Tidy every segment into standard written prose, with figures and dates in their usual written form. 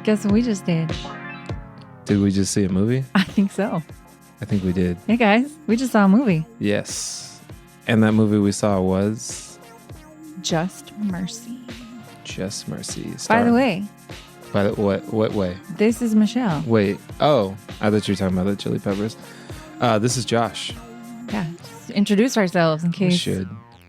Guess what we just did? Did we just see a movie? I think so. I think we did. Hey guys, we just saw a movie. Yes. And that movie we saw was? Just Mercy. Just Mercy. By the way. By the what way? This is Michelle. Wait. Oh, I thought you were talking about the Chili Peppers. This is Josh. Yeah. Just introduce ourselves in case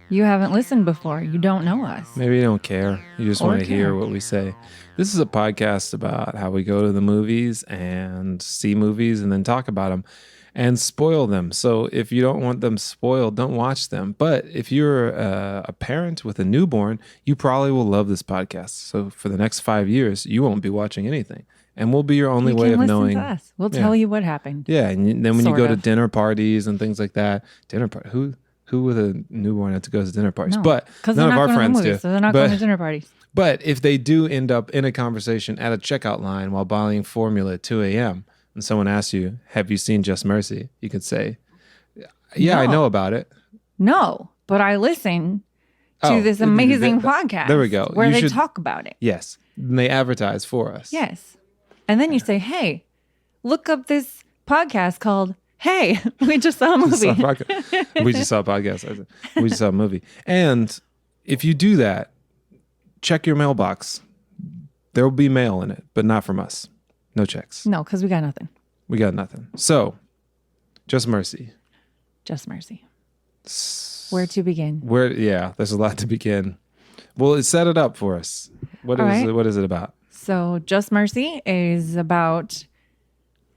you haven't listened before. You don't know us. Maybe you don't care. You just want to hear what we say. This is a podcast about how we go to the movies and see movies and then talk about them and spoil them. So if you don't want them spoiled, don't watch them. But if you're a parent with a newborn, you probably will love this podcast. So for the next 5 years, you won't be watching anything. And we'll be your only way of knowing. To us. We'll tell you what happened. Yeah. And then when you go to dinner parties and things like that, who with a newborn had to go to dinner parties? No, but none of our friends do. So they're not going to dinner parties. But if they do end up in a conversation at a checkout line while buying formula at 2 a.m. and someone asks you, have you seen Just Mercy? You could say, yeah, I know about it. No, but I listen to this amazing podcast. There we go. Where they talk about it. Yes. And they advertise for us. Yes. And then you say, hey, look up this podcast called Hey, we just saw a movie. We just saw a podcast. We just saw a movie. And if you do that, check your mailbox. There will be mail in it, but not from us. No checks. No, because we got nothing. We got nothing. So, Just Mercy. Just Mercy. Where to begin? There's a lot to begin. Well, set it up for us. What is it about? So, Just Mercy is about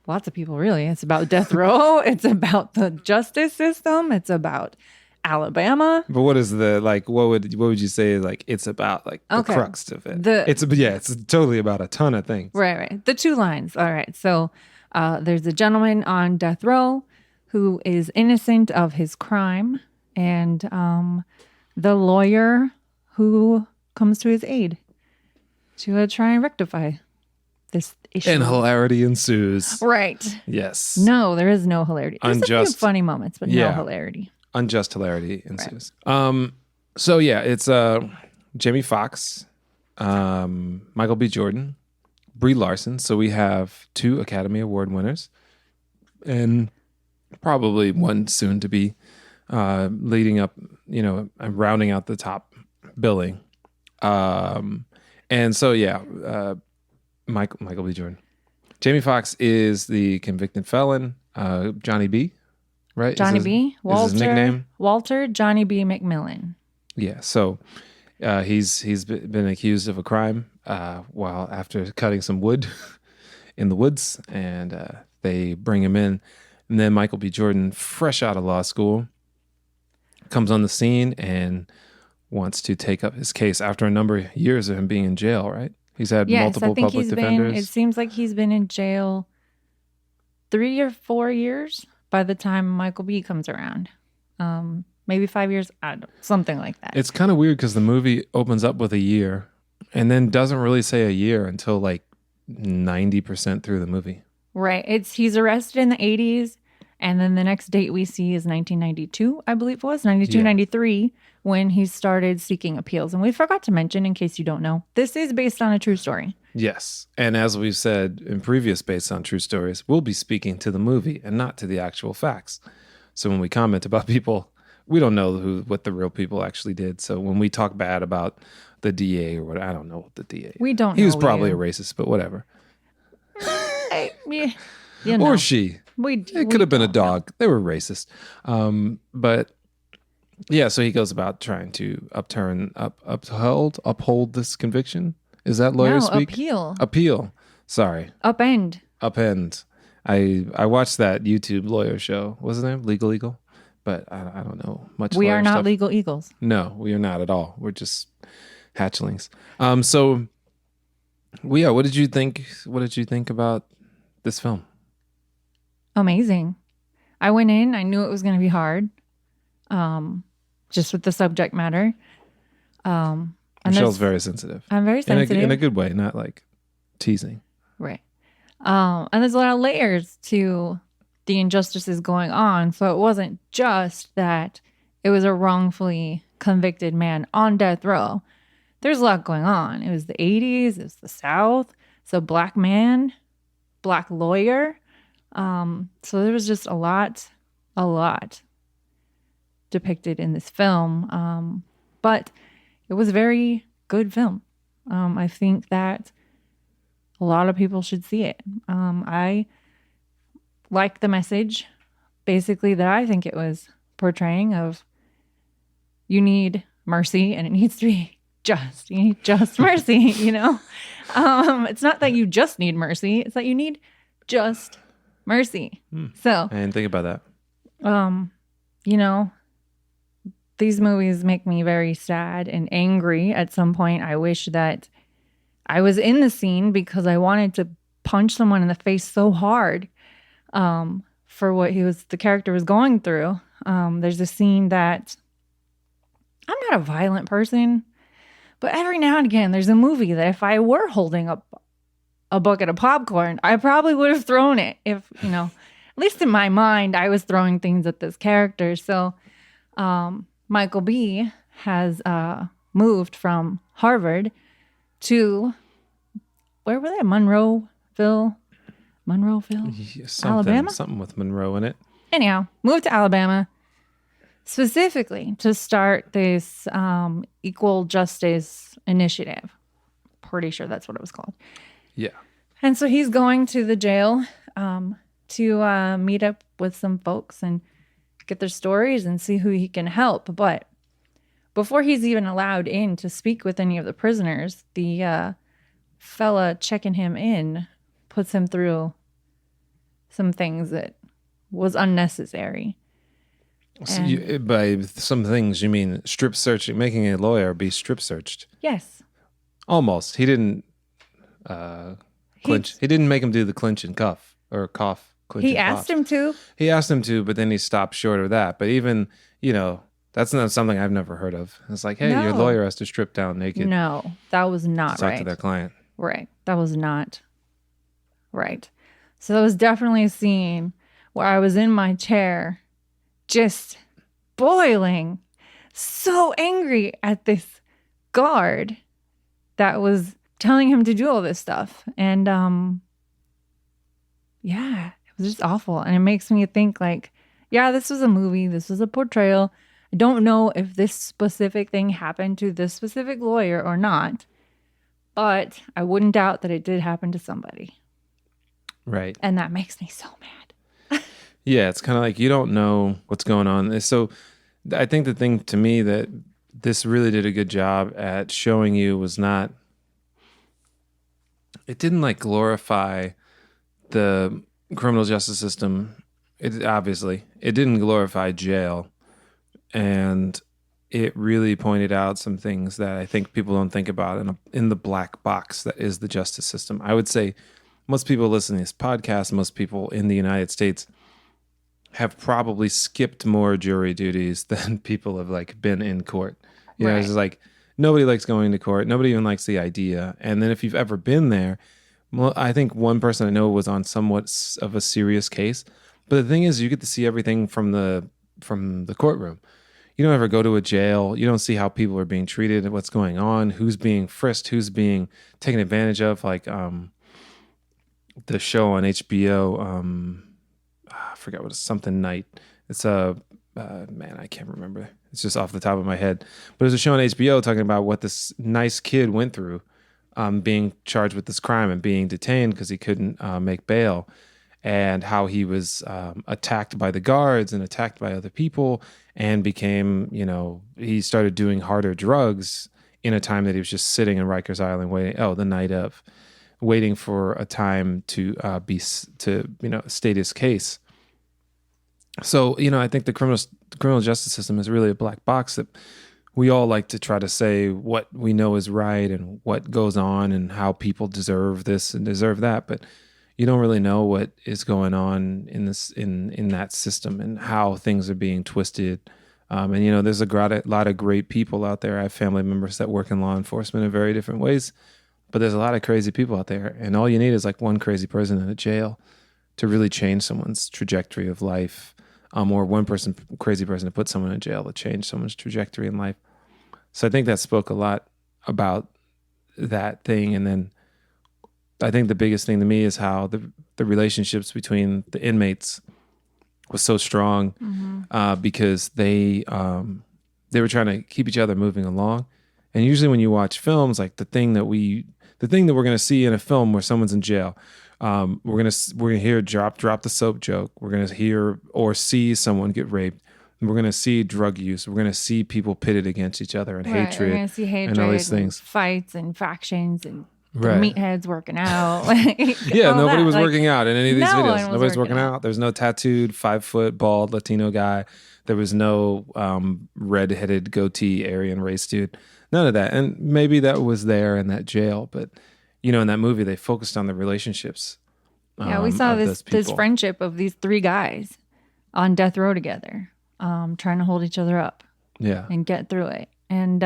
lots of people, really. It's about death row. It's about the justice system. It's about Alabama. But what is what would you say it's about, the crux of it? It's totally about a ton of things. Right. The two lines. All right. So there's a gentleman on death row who is innocent of his crime, and the lawyer who comes to his aid to try and rectify this issue. And hilarity ensues. Right. Yes. No, there is no hilarity. There's a few funny moments, but no hilarity. Unjust hilarity ensues. Right. It's Jamie Foxx, Michael B. Jordan, Brie Larson. So we have 2 Academy Award winners, and probably one soon to be leading up, rounding out the top billing. Michael B. Jordan. Jamie Foxx is the convicted felon, Johnny B. Right? Johnny B. Walter. Is his nickname? Walter Johnny B. McMillan. Yeah. So he's been accused of a crime while after cutting some wood in the woods, and they bring him in. And then Michael B. Jordan, fresh out of law school, comes on the scene and wants to take up his case after a number of years of him being in jail, right? He's had multiple public defenders. It seems like he's been in jail 3 or 4 years by the time Michael B. comes around. Maybe 5 years, something like that. It's kind of weird because the movie opens up with a year and then doesn't really say a year until 90% through the movie. Right. He's arrested in the 80s, and then the next date we see is 1992, I believe it was, 92, 93, when he started seeking appeals. And we forgot to mention, in case you don't know, this is based on a true story. Yes. And as we've said in previous Based on True Stories, we'll be speaking to the movie and not to the actual facts. So when we comment about people, we don't know what the real people actually did. So when we talk bad about the DA or what, I don't know what the DA. We don't know. He was probably a racist, but whatever. Or she. It could have been a dog. They were racist. But yeah, so he goes about trying to uphold this conviction. Is that lawyer speak? Appeal. Sorry. Upend. I watched that YouTube lawyer show. What's his name? Legal Eagle? But I don't know much. We are not stuff. legal eagles. No, we are not at all. We're just hatchlings. What did you think? What did you think about this film? Amazing. I went in. I knew it was going to be hard. Just with the subject matter. Michelle's very sensitive. I'm very sensitive. In a good way, not teasing. Right. And there's a lot of layers to the injustices going on. So it wasn't just that it was a wrongfully convicted man on death row. There's a lot going on. It was the 80s. It was the South. So black man, black lawyer. So there was just a lot depicted in this film. But it was a very good film. I think that a lot of people should see it. I like the message, basically, that I think it was portraying of you need mercy and it needs to be just. You need just mercy, you know? It's not that you just need mercy, it's that you need just mercy. So I didn't think about that. You know, these movies make me very sad and angry at some point. I wish that I was in the scene because I wanted to punch someone in the face so hard for what the character was going through. There's a scene that I'm not a violent person, but every now and again, there's a movie that if I were holding up a bucket of popcorn, I probably would have thrown it. If, you know, at least in my mind, I was throwing things at this character. So Michael B. has moved from Harvard to, where were they? Monroeville, Alabama? Something with Monroe in it. Anyhow, moved to Alabama specifically to start this equal justice initiative. Pretty sure that's what it was called. Yeah. And so he's going to the jail to meet up with some folks and get their stories and see who he can help. But before he's even allowed in to speak with any of the prisoners, the fella checking him in puts him through some things that was unnecessary. So by some things, you mean strip searching, making a lawyer be strip searched? Yes. Almost. He didn't clinch. He didn't make him do the clinch and cuff or cough. Clinch he and asked cough. him to. He asked him to, but then he stopped short of that. But even, you know, that's not something I've never heard of. It's like, hey, your lawyer has to strip down naked. No, that was not to talk right. to their client. Right. That was not right. So that was definitely a scene where I was in my chair just boiling, so angry at this guard that was telling him to do all this stuff. And yeah, it was just awful. And it makes me think like, yeah, this was a movie. This was a portrayal. I don't know if this specific thing happened to this specific lawyer or not, but I wouldn't doubt that it did happen to somebody. Right. And that makes me so mad. Yeah, it's kind of like you don't know what's going on. So I think the thing to me that this really did a good job at showing you was not, it didn't like glorify the criminal justice system. It didn't glorify jail. And it really pointed out some things that I think people don't think about in the black box that is the justice system. I would say most people listening to this podcast, most people in the United States have probably skipped more jury duties than people have like been in court. You know, it's just like nobody likes going to court. Nobody even likes the idea. And then if you've ever been there, well, I think one person I know was on somewhat of a serious case. But the thing is, you get to see everything from the courtroom. You don't ever go to a jail. You don't see how people are being treated, what's going on, who's being frisked, who's being taken advantage of. Like the show on HBO, I forgot what it's, something night. It's man, I can't remember. It's just off the top of my head. But there's a show on HBO talking about what this nice kid went through, being charged with this crime and being detained because he couldn't make bail, and how he was attacked by the guards and attacked by other people, and became, you know, he started doing harder drugs in a time that he was just sitting in Rikers Island waiting for a time to state his case. So, you know, I think the criminal justice system is really a black box that we all like to try to say what we know is right and what goes on and how people deserve this and deserve that, but you don't really know what is going on in that system and how things are being twisted. And you know, there's a lot of great people out there. I have family members that work in law enforcement in very different ways, but there's a lot of crazy people out there, and all you need is like one crazy person in a jail to really change someone's trajectory of life. Or one crazy person to put someone in jail to change someone's trajectory in life. So I think that spoke a lot about that thing. And then I think the biggest thing to me is how the relationships between the inmates was so strong, because they were trying to keep each other moving along. And usually when you watch films, like the thing that we're going to see in a film where someone's in jail, we're gonna hear drop the soap joke. We're gonna hear or see someone get raped. We're gonna see drug use. We're gonna see people pitted against each other and Right. hatred, We're gonna see hatred and all these and things. fights and factions and the Right. meatheads working out. Yeah, all nobody that. was Like, working out in any of these no one videos. was Nobody's working working out. out. There's no tattooed 5-foot bald Latino guy. There was no red-headed goatee Aryan race dude. None of that. And maybe that was there in that jail, but in that movie they focused on the relationships. Yeah, we saw of this those people. friendship of these three guys on death row together, trying to hold each other up Yeah. and get through it. And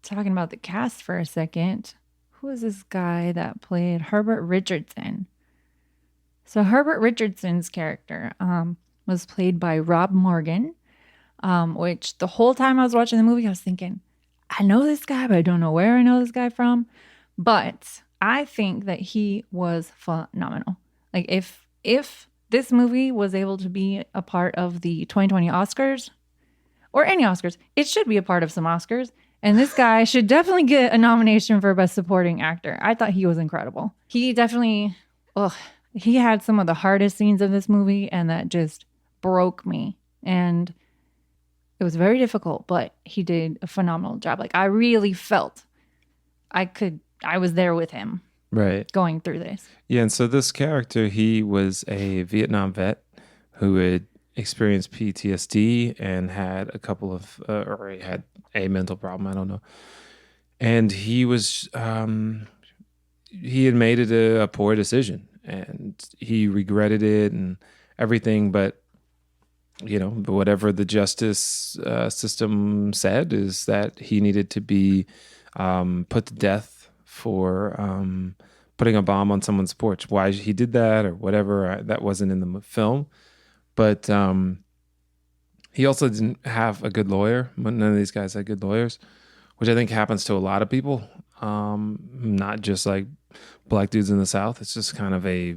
talking about the cast for a second, who is this guy that played Herbert Richardson? So Herbert Richardson's character was played by Rob Morgan, which the whole time I was watching the movie, I was thinking, I know this guy, but I don't know where I know this guy from. But I think that he was phenomenal. Like if this movie was able to be a part of the 2020 Oscars or any Oscars, it should be a part of some Oscars. And this guy should definitely get a nomination for Best Supporting Actor. I thought he was incredible. He definitely, he had some of the hardest scenes of this movie, and that just broke me. And it was very difficult, but he did a phenomenal job. Like I really felt I was there with him. Right. Going through this. Yeah, and so this character, he was a Vietnam vet who had experienced PTSD and had a couple of, or he had a mental problem, I don't know. And he was, he had made it a poor decision, and he regretted it and everything. But whatever the justice system said is that he needed to be put to death for putting a bomb on someone's porch. Why he did that or whatever, that wasn't in the film. But he also didn't have a good lawyer. None of these guys had good lawyers, which I think happens to a lot of people, not just like black dudes in the South. It's just kind of a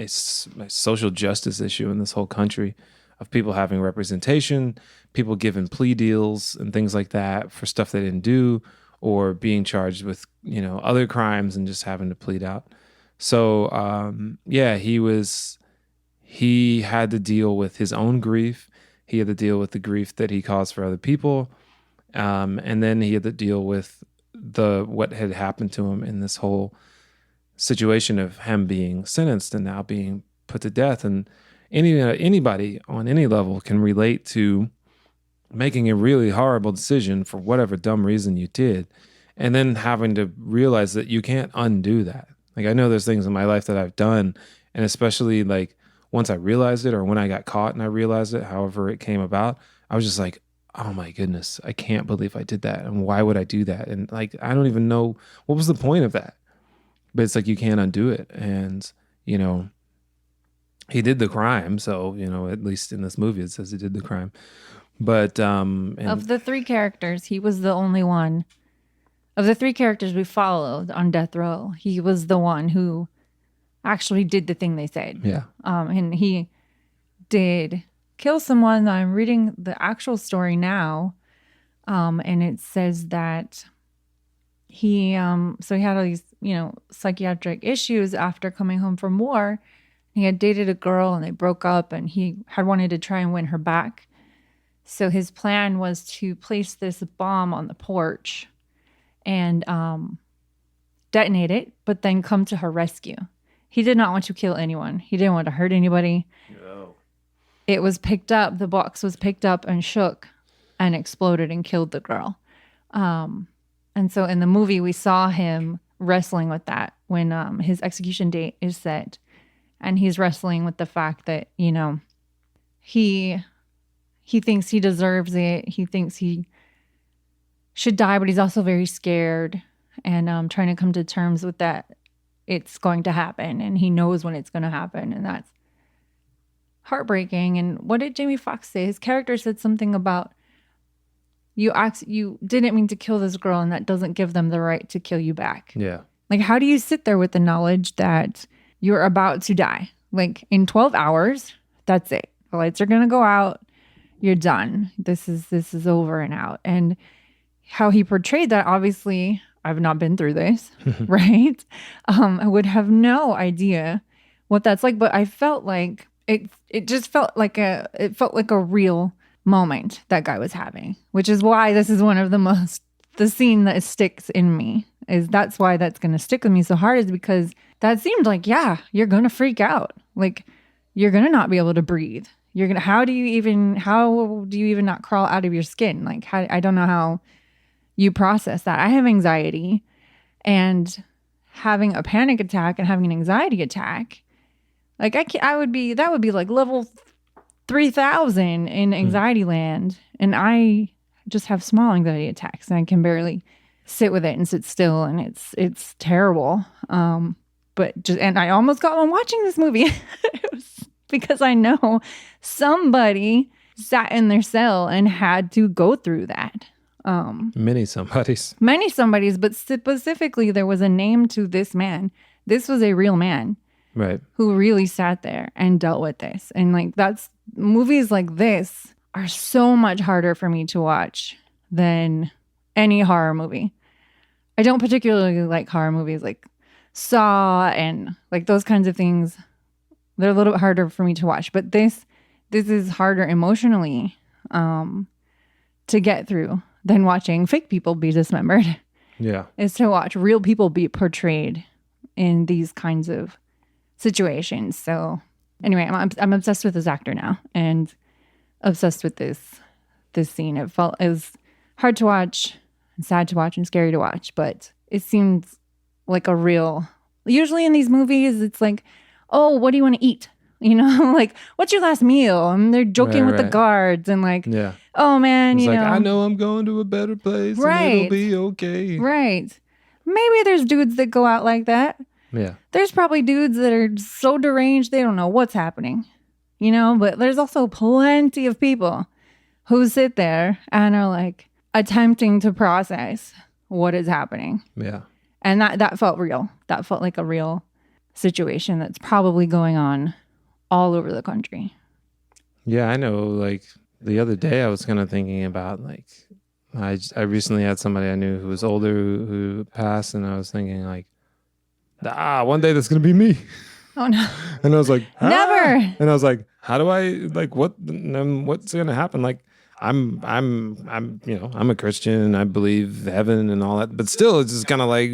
social justice issue in this whole country, of people having representation, people given plea deals and things like that for stuff they didn't do, or being charged with, other crimes and just having to plead out. So, he had to deal with his own grief. He had to deal with the grief that he caused for other people. And then he had to deal with what had happened to him in this whole situation of him being sentenced and now being put to death. And anybody on any level can relate to making a really horrible decision for whatever dumb reason you did, and then having to realize that you can't undo that. Like I know there's things in my life that I've done, and especially like once I realized it, or when I got caught and I realized it, however it came about, I was just like, oh my goodness, I can't believe I did that. And why would I do that? And like, I don't even know what was the point of that, but it's like, you can't undo it. And, he did the crime. So, at least in this movie, it says he did the crime. But of the three characters, he was the only one. Of the three characters we followed on death row, he was the one who actually did the thing they said. Yeah. And he did kill someone. I'm reading the actual story now, and it says that he he had all these psychiatric issues after coming home from war. He had dated a girl and they broke up, and he had wanted to try and win her back. So his plan was to place this bomb on the porch and detonate it, but then come to her rescue. He did not want to kill anyone. He didn't want to hurt anybody. No. It was picked up. The box was picked up and shook and exploded and killed the girl. And so in the movie, we saw him wrestling with that when his execution date is set. And he's wrestling with the fact that, he thinks he deserves it. He thinks he should die, but he's also very scared and trying to come to terms with that it's going to happen, and he knows when it's going to happen, and that's heartbreaking. And what did Jamie Foxx say? His character said something about you didn't mean to kill this girl, and that doesn't give them the right to kill you back. Yeah. Like, how do you sit there with the knowledge that you're about to die? Like, in 12 hours, that's it. The lights are going to go out. You're done. This is over and out. And how he portrayed that, obviously, I've not been through this, right? I would have no idea what that's like, but I felt like it just felt like a real moment that guy was having, which is why this is one of the scene that sticks in me. That's why that's going to stick with me so hard, is because that seemed like, yeah, you're going to freak out. Like, you're going to not be able to breathe. How do you even not crawl out of your skin? Like, I don't know how you process that. I have anxiety, and having a panic attack and having an anxiety attack, like that would be like level 3,000 in anxiety land. And I just have small anxiety attacks, and I can barely sit with it and sit still. And it's terrible. And I almost got one watching this movie. It was because I know somebody sat in their cell and had to go through that. Many somebodies, but specifically there was a name to this man. This was a real man. Right. Who really sat there and dealt with this. And like, movies like this are so much harder for me to watch than any horror movie. I don't particularly like horror movies like Saw and like those kinds of things. They're a little bit harder for me to watch, but this is harder emotionally to get through than watching fake people be dismembered. Yeah. Is to watch real people be portrayed in these kinds of situations. So anyway, I'm obsessed with this actor now, and obsessed with this scene. It was hard to watch, and sad to watch, and scary to watch, but it seemed like a real. Usually in these movies, it's like, oh, what do you want to eat? You know, like, what's your last meal? And they're joking with the guards, and like, yeah. Oh man, it's I know I'm going to a better place, right? And it'll be okay, right? Maybe there's dudes that go out like that. Yeah. There's probably dudes that are so deranged they don't know what's happening, you know, but there's also plenty of people who sit there and are like attempting to process what is happening. Yeah. And that felt real. That felt like a real situation that's probably going on all over the country. Yeah, I know. Like the other day I was kind of thinking about like, I recently had somebody I knew who was older who passed, and I was thinking like, one day that's gonna be me. Oh no! And I was like, never. And I was like, how do I like what's gonna happen? Like, I'm a Christian. I believe heaven and all that, but still, it's just kind of like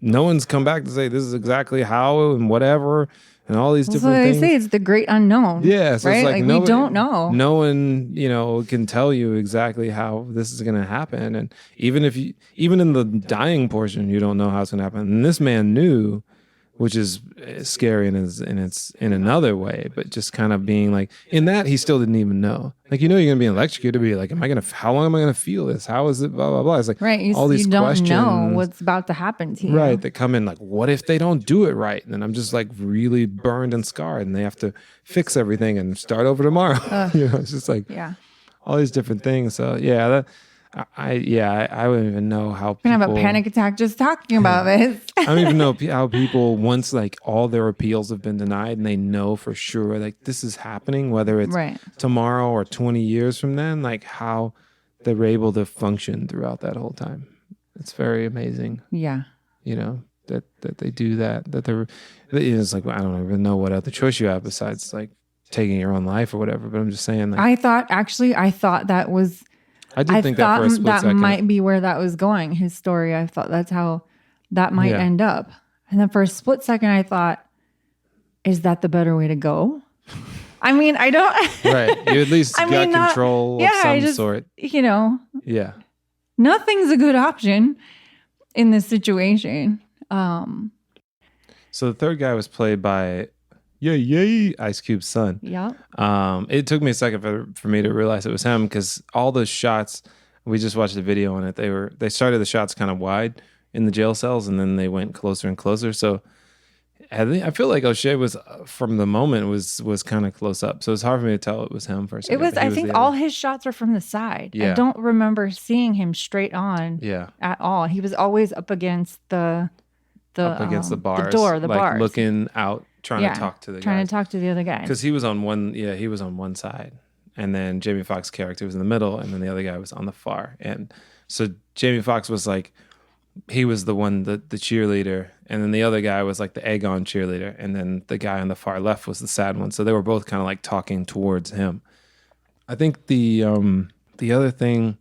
no one's come back to say this is exactly how and whatever. And all these different things. They say it's the great unknown. Yeah, so right? It's like nobody, we don't know. No one, can tell you exactly how this is going to happen. And even in the dying portion, you don't know how it's going to happen. And this man knew, which is scary in another way, but just kind of being like, in that he still didn't even know. Like, you're going to be electrocuted, to be like, how long am I going to feel this? How is it? Blah, blah, blah. It's like, right. All these questions. You don't know what's about to happen to you. Right. That come in like, what if they don't do it right? And then I'm just like really burned and scarred, and they have to fix everything and start over tomorrow. It's just like, all these different things. So yeah, I wouldn't even know how people... I'm going to have a panic attack just talking about this. I don't even know how people, once like all their appeals have been denied and they know for sure like this is happening, whether it's tomorrow or 20 years from then, like how they're able to function throughout that whole time. It's very amazing. Yeah. That they do that it's like, well, I don't even know what other choice you have besides like taking your own life or whatever. But I'm just saying, like, I thought that was... I think that for a split second. That might be where that was going, his story. I thought that's how that might end up. And then for a split second, I thought, is that the better way to go? I mean, I don't... Right. You at least got control of some sort. Yeah. Nothing's a good option in this situation. So the third guy was played by... Ice Cube's son. Yeah. It took me a second for me to realize it was him, because all those shots, we just watched the video on it. They started the shots kind of wide in the jail cells, and then they went closer and closer. So I feel like O'Shea was from the moment was kind of close up, so it's hard for me to tell it was him for a second. It was. I think all his shots were from the side. Yeah. I don't remember seeing him straight on. Yeah. At all. He was always up against the bars, the door, the like bars, looking out, trying to talk to the trying to talk to the other guy. Because he was on one. Yeah, he was on one side, and then Jamie Foxx's character was in the middle, and then the other guy was on the far. And so Jamie Foxx was like, he was the one, the cheerleader, and then the other guy was like the egg on cheerleader, and then the guy on the far left was the sad one. So they were both kind of like talking towards him. I think the other thing.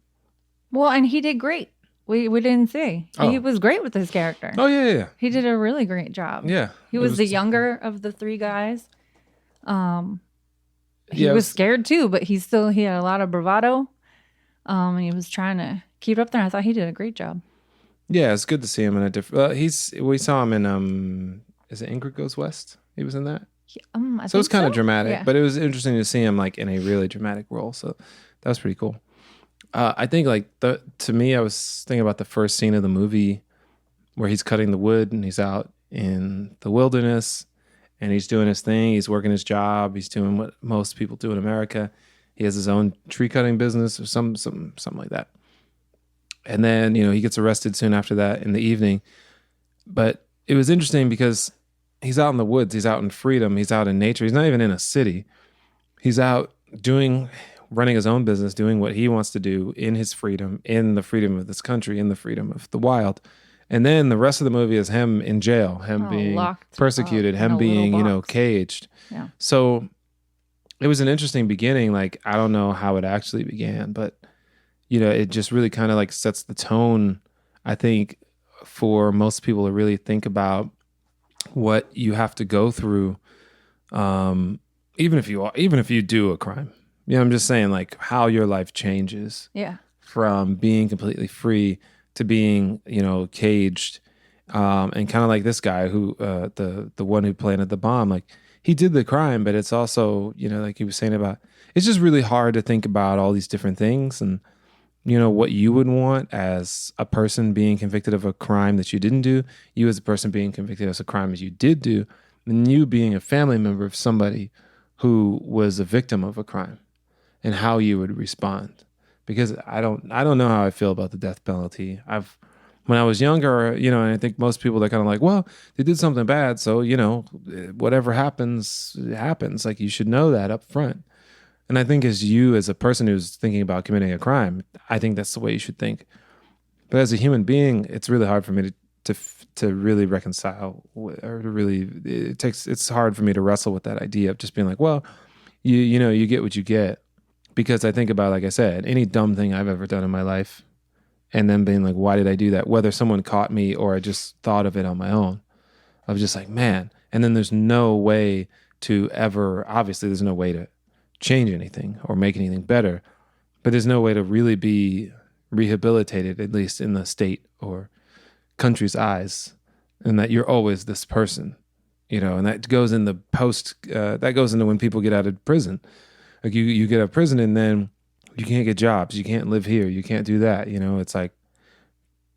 Well, and he did great. We didn't see. He was great with his character. Oh yeah. He did a really great job. Yeah. He was the younger of the three guys. He was scared too, but he had a lot of bravado. And he was trying to keep it up there. I thought he did a great job. Yeah, it's good to see him in a different. We saw him in is it Ingrid Goes West? He was in that. So it's kind of dramatic, but it was interesting to see him like in a really dramatic role. So that was pretty cool. I think like to me, I was thinking about the first scene of the movie where he's cutting the wood and he's out in the wilderness and he's doing his thing. He's working his job. He's doing what most people do in America. He has his own tree cutting business or something like that. And then, he gets arrested soon after that in the evening. But it was interesting because he's out in the woods. He's out in freedom. He's out in nature. He's not even in a city. He's out running his own business, doing what he wants to do in his freedom, in the freedom of this country, in the freedom of the wild. And then the rest of the movie is him in jail, him being persecuted, him being, caged. Yeah. So it was an interesting beginning. Like, I don't know how it actually began, but it just really kind of like sets the tone, I think, for most people to really think about what you have to go through, even if you do a crime. I'm just saying like how your life changes. Yeah. From being completely free to being, caged, and kind of like this guy who, the one who planted the bomb, like he did the crime, but it's also, like he was saying about, it's just really hard to think about all these different things and, what you would want as a person being convicted of a crime that you didn't do, you as a person being convicted of a crime that you did do, and you being a family member of somebody who was a victim of a crime and how you would respond. Because I don't know how I feel about the death penalty. When I was younger, and I think most people, they're kind of like, well, they did something bad, so, whatever happens, it happens. Like, you should know that up front. And I think as a person who's thinking about committing a crime, I think that's the way you should think. But as a human being, it's really hard for me to really reconcile, or to really, it's hard for me to wrestle with that idea of just being like, well, you get what you get. Because I think about, like I said, any dumb thing I've ever done in my life, and then being like, why did I do that? Whether someone caught me or I just thought of it on my own. I was just like, man. And then there's no way to obviously there's no way to change anything or make anything better, but there's no way to really be rehabilitated, at least in the state or country's eyes, and that you're always this person, and that goes in the that goes into when people get out of prison. Like you get out of prison and then you can't get jobs, you can't live here, you can't do that. It's like,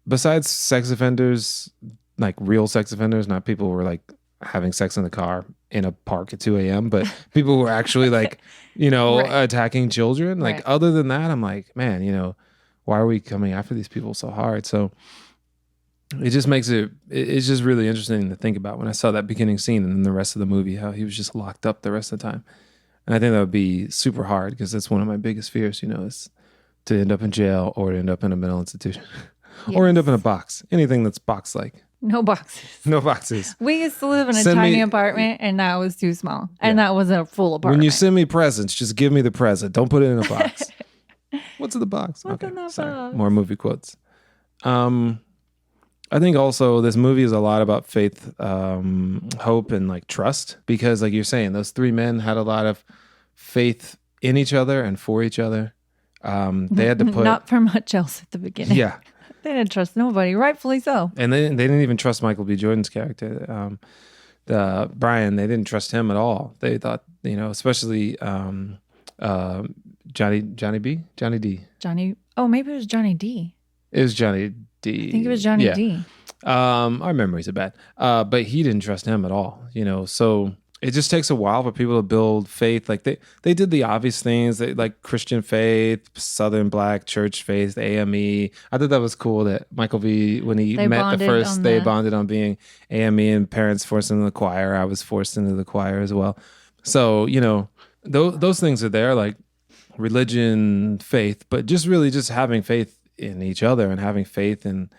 besides sex offenders, like real sex offenders, not people who are like having sex in the car in a park at 2 a.m., but people who are actually like, right. Attacking children. Like, right. Other than that, I'm like, man, why are we coming after these people so hard? So it just makes it's just really interesting to think about when I saw that beginning scene and then the rest of the movie, how he was just locked up the rest of the time. And I think that would be super hard because that's one of my biggest fears, is to end up in jail or to end up in a mental institution. Yes. Or end up in a box. Anything that's box-like. No boxes. No boxes. We used to live in a tiny apartment, and that was too small. And that was a full apartment. When you send me presents, just give me the present. Don't put it in a box. What's in the box? What's in that box? More movie quotes. I think also this movie is a lot about faith, hope, and like trust. Because like you're saying, those three men had a lot of faith in each other and for each other. They had to put... Not for much else at the beginning. Yeah. They didn't trust nobody, rightfully so. And they didn't even trust Michael B. Jordan's character, Brian. They didn't trust him at all. They thought, especially Johnny D. Johnny. Oh, maybe it was Johnny D. It was Johnny D. I think it was Johnny D. Our memories are bad. But he didn't trust him at all, so it just takes a while for people to build faith. Like they did the obvious things, like Christian faith, Southern Black Church faith, AME. I thought that was cool that Michael V, when he met the first, they bonded on being AME, and parents forced him into the choir. I was forced into the choir as well. So, those things are there, like religion, faith, but just really just having faith in each other and having faith in,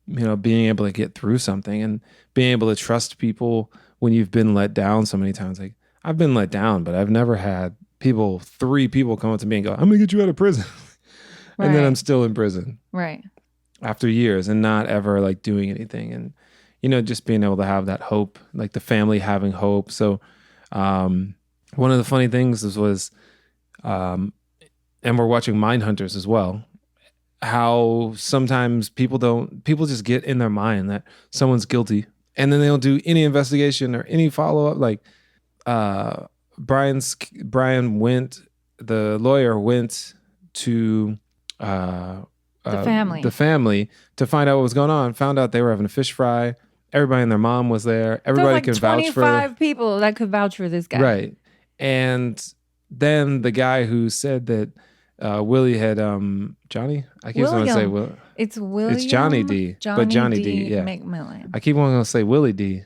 being able to get through something and being able to trust people when you've been let down so many times. Like, I've been let down, but I've never had three people come up to me and go, I'm going to get you out of prison. And then I'm still in prison. Right. After years and not ever like doing anything. And, just being able to have that hope, like the family having hope. So, one of the funny things was, and we're watching Mindhunters as well, how sometimes people just get in their mind that someone's guilty, and then they don't do any investigation or any follow-up. Like the lawyer went to the family to find out what was going on, found out they were having a fish fry. Everybody and their mom was there. Everybody could vouch for 25 people that could vouch for this guy. Right. And then the guy who said that Willie had Johnny. I keep wanting to say Will. It's William. It's Johnny D. But Johnny D. Yeah. McMillan. I keep wanting to say Willie D.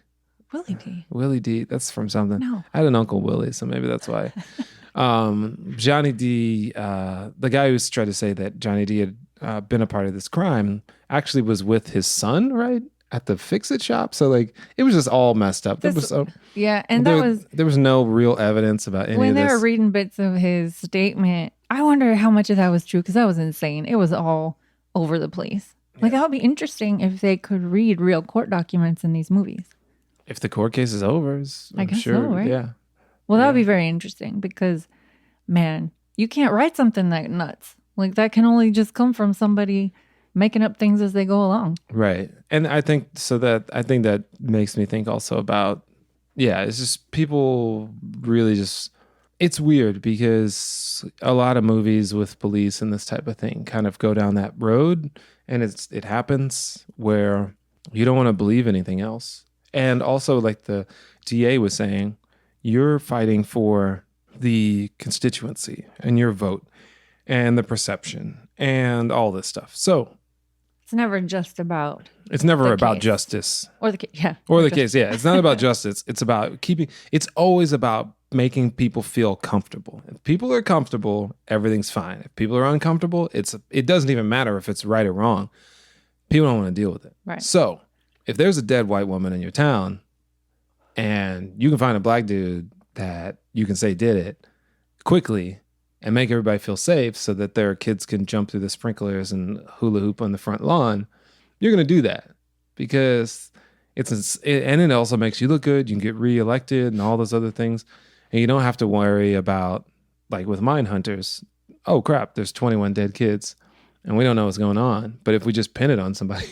Willie D. Willie D. That's from something. No. I had an Uncle Willie, so maybe that's why. Johnny D. The guy who's tried to say that Johnny D. had been a part of this crime actually was with his son, right? At the fix-it shop. So like it was just all messed up. And there was no real evidence about any of this. When they were reading bits of his statement, I wonder how much of that was true, because that was insane. It was all over the place. Like that would be interesting if they could read real court documents in these movies. If the court case is over, I guess so, right? Yeah. Well, that would be very interesting, because, man, you can't write something that nuts. Like that can only just come from somebody making up things as they go along. Right. And I think that makes me think also about, it's just people really just, it's weird because a lot of movies with police and this type of thing kind of go down that road, and it happens where you don't want to believe anything else. And also, like the DA was saying, you're fighting for the constituency and your vote and the perception and all this stuff. So it's never just about. It's never about justice. Or the case, yeah. Or the case, yeah. It's not about justice. It's about it's always about making people feel comfortable. If people are comfortable, everything's fine. If people are uncomfortable, it doesn't even matter if it's right or wrong. People don't want to deal with it. Right. So if there's a dead white woman in your town and you can find a black dude that you can say did it quickly and make everybody feel safe so that their kids can jump through the sprinklers and hula hoop on the front lawn, you're going to do that because and it also makes you look good. You can get reelected and all those other things. And you don't have to worry about, like with Mindhunters, oh crap, there's 21 dead kids and we don't know what's going on. But if we just pin it on somebody,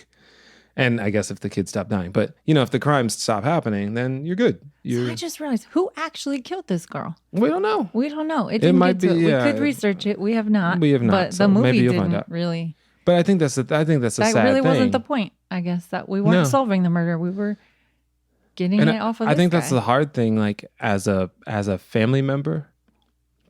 and I guess if the kids stop dying, but if the crimes stop happening, then you're good. So I just realized, who actually killed this girl? We don't know. It didn't might get to be. it. We could research it. We have not. But so the movie maybe you'll didn't find out. really. But I think that's a sad thing. That really wasn't the point. I guess that we weren't solving the murder. We were getting it off of. I think that's the hard thing. Like as a family member,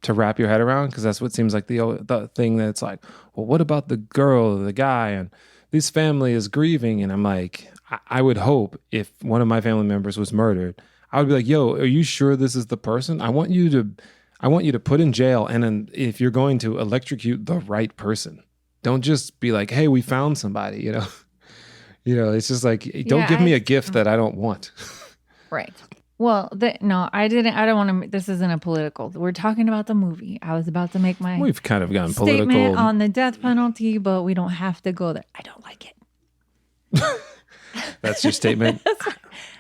to wrap your head around, because that's what seems like the thing that's like, well, what about the girl or the guy, and this family is grieving, and I'm like, I would hope if one of my family members was murdered, I would be like, yo, are you sure this is the person? I want you to put in jail, and then if you're going to electrocute the right person, don't just be like, hey, we found somebody, it's just like, don't give me a gift that I don't want. Right. Well, no, I didn't. I don't want to. This isn't a political. We're talking about the movie. I was about to make my. We've kind of gotten statement political on the death penalty, but we don't have to go there. I don't like it. That's your statement.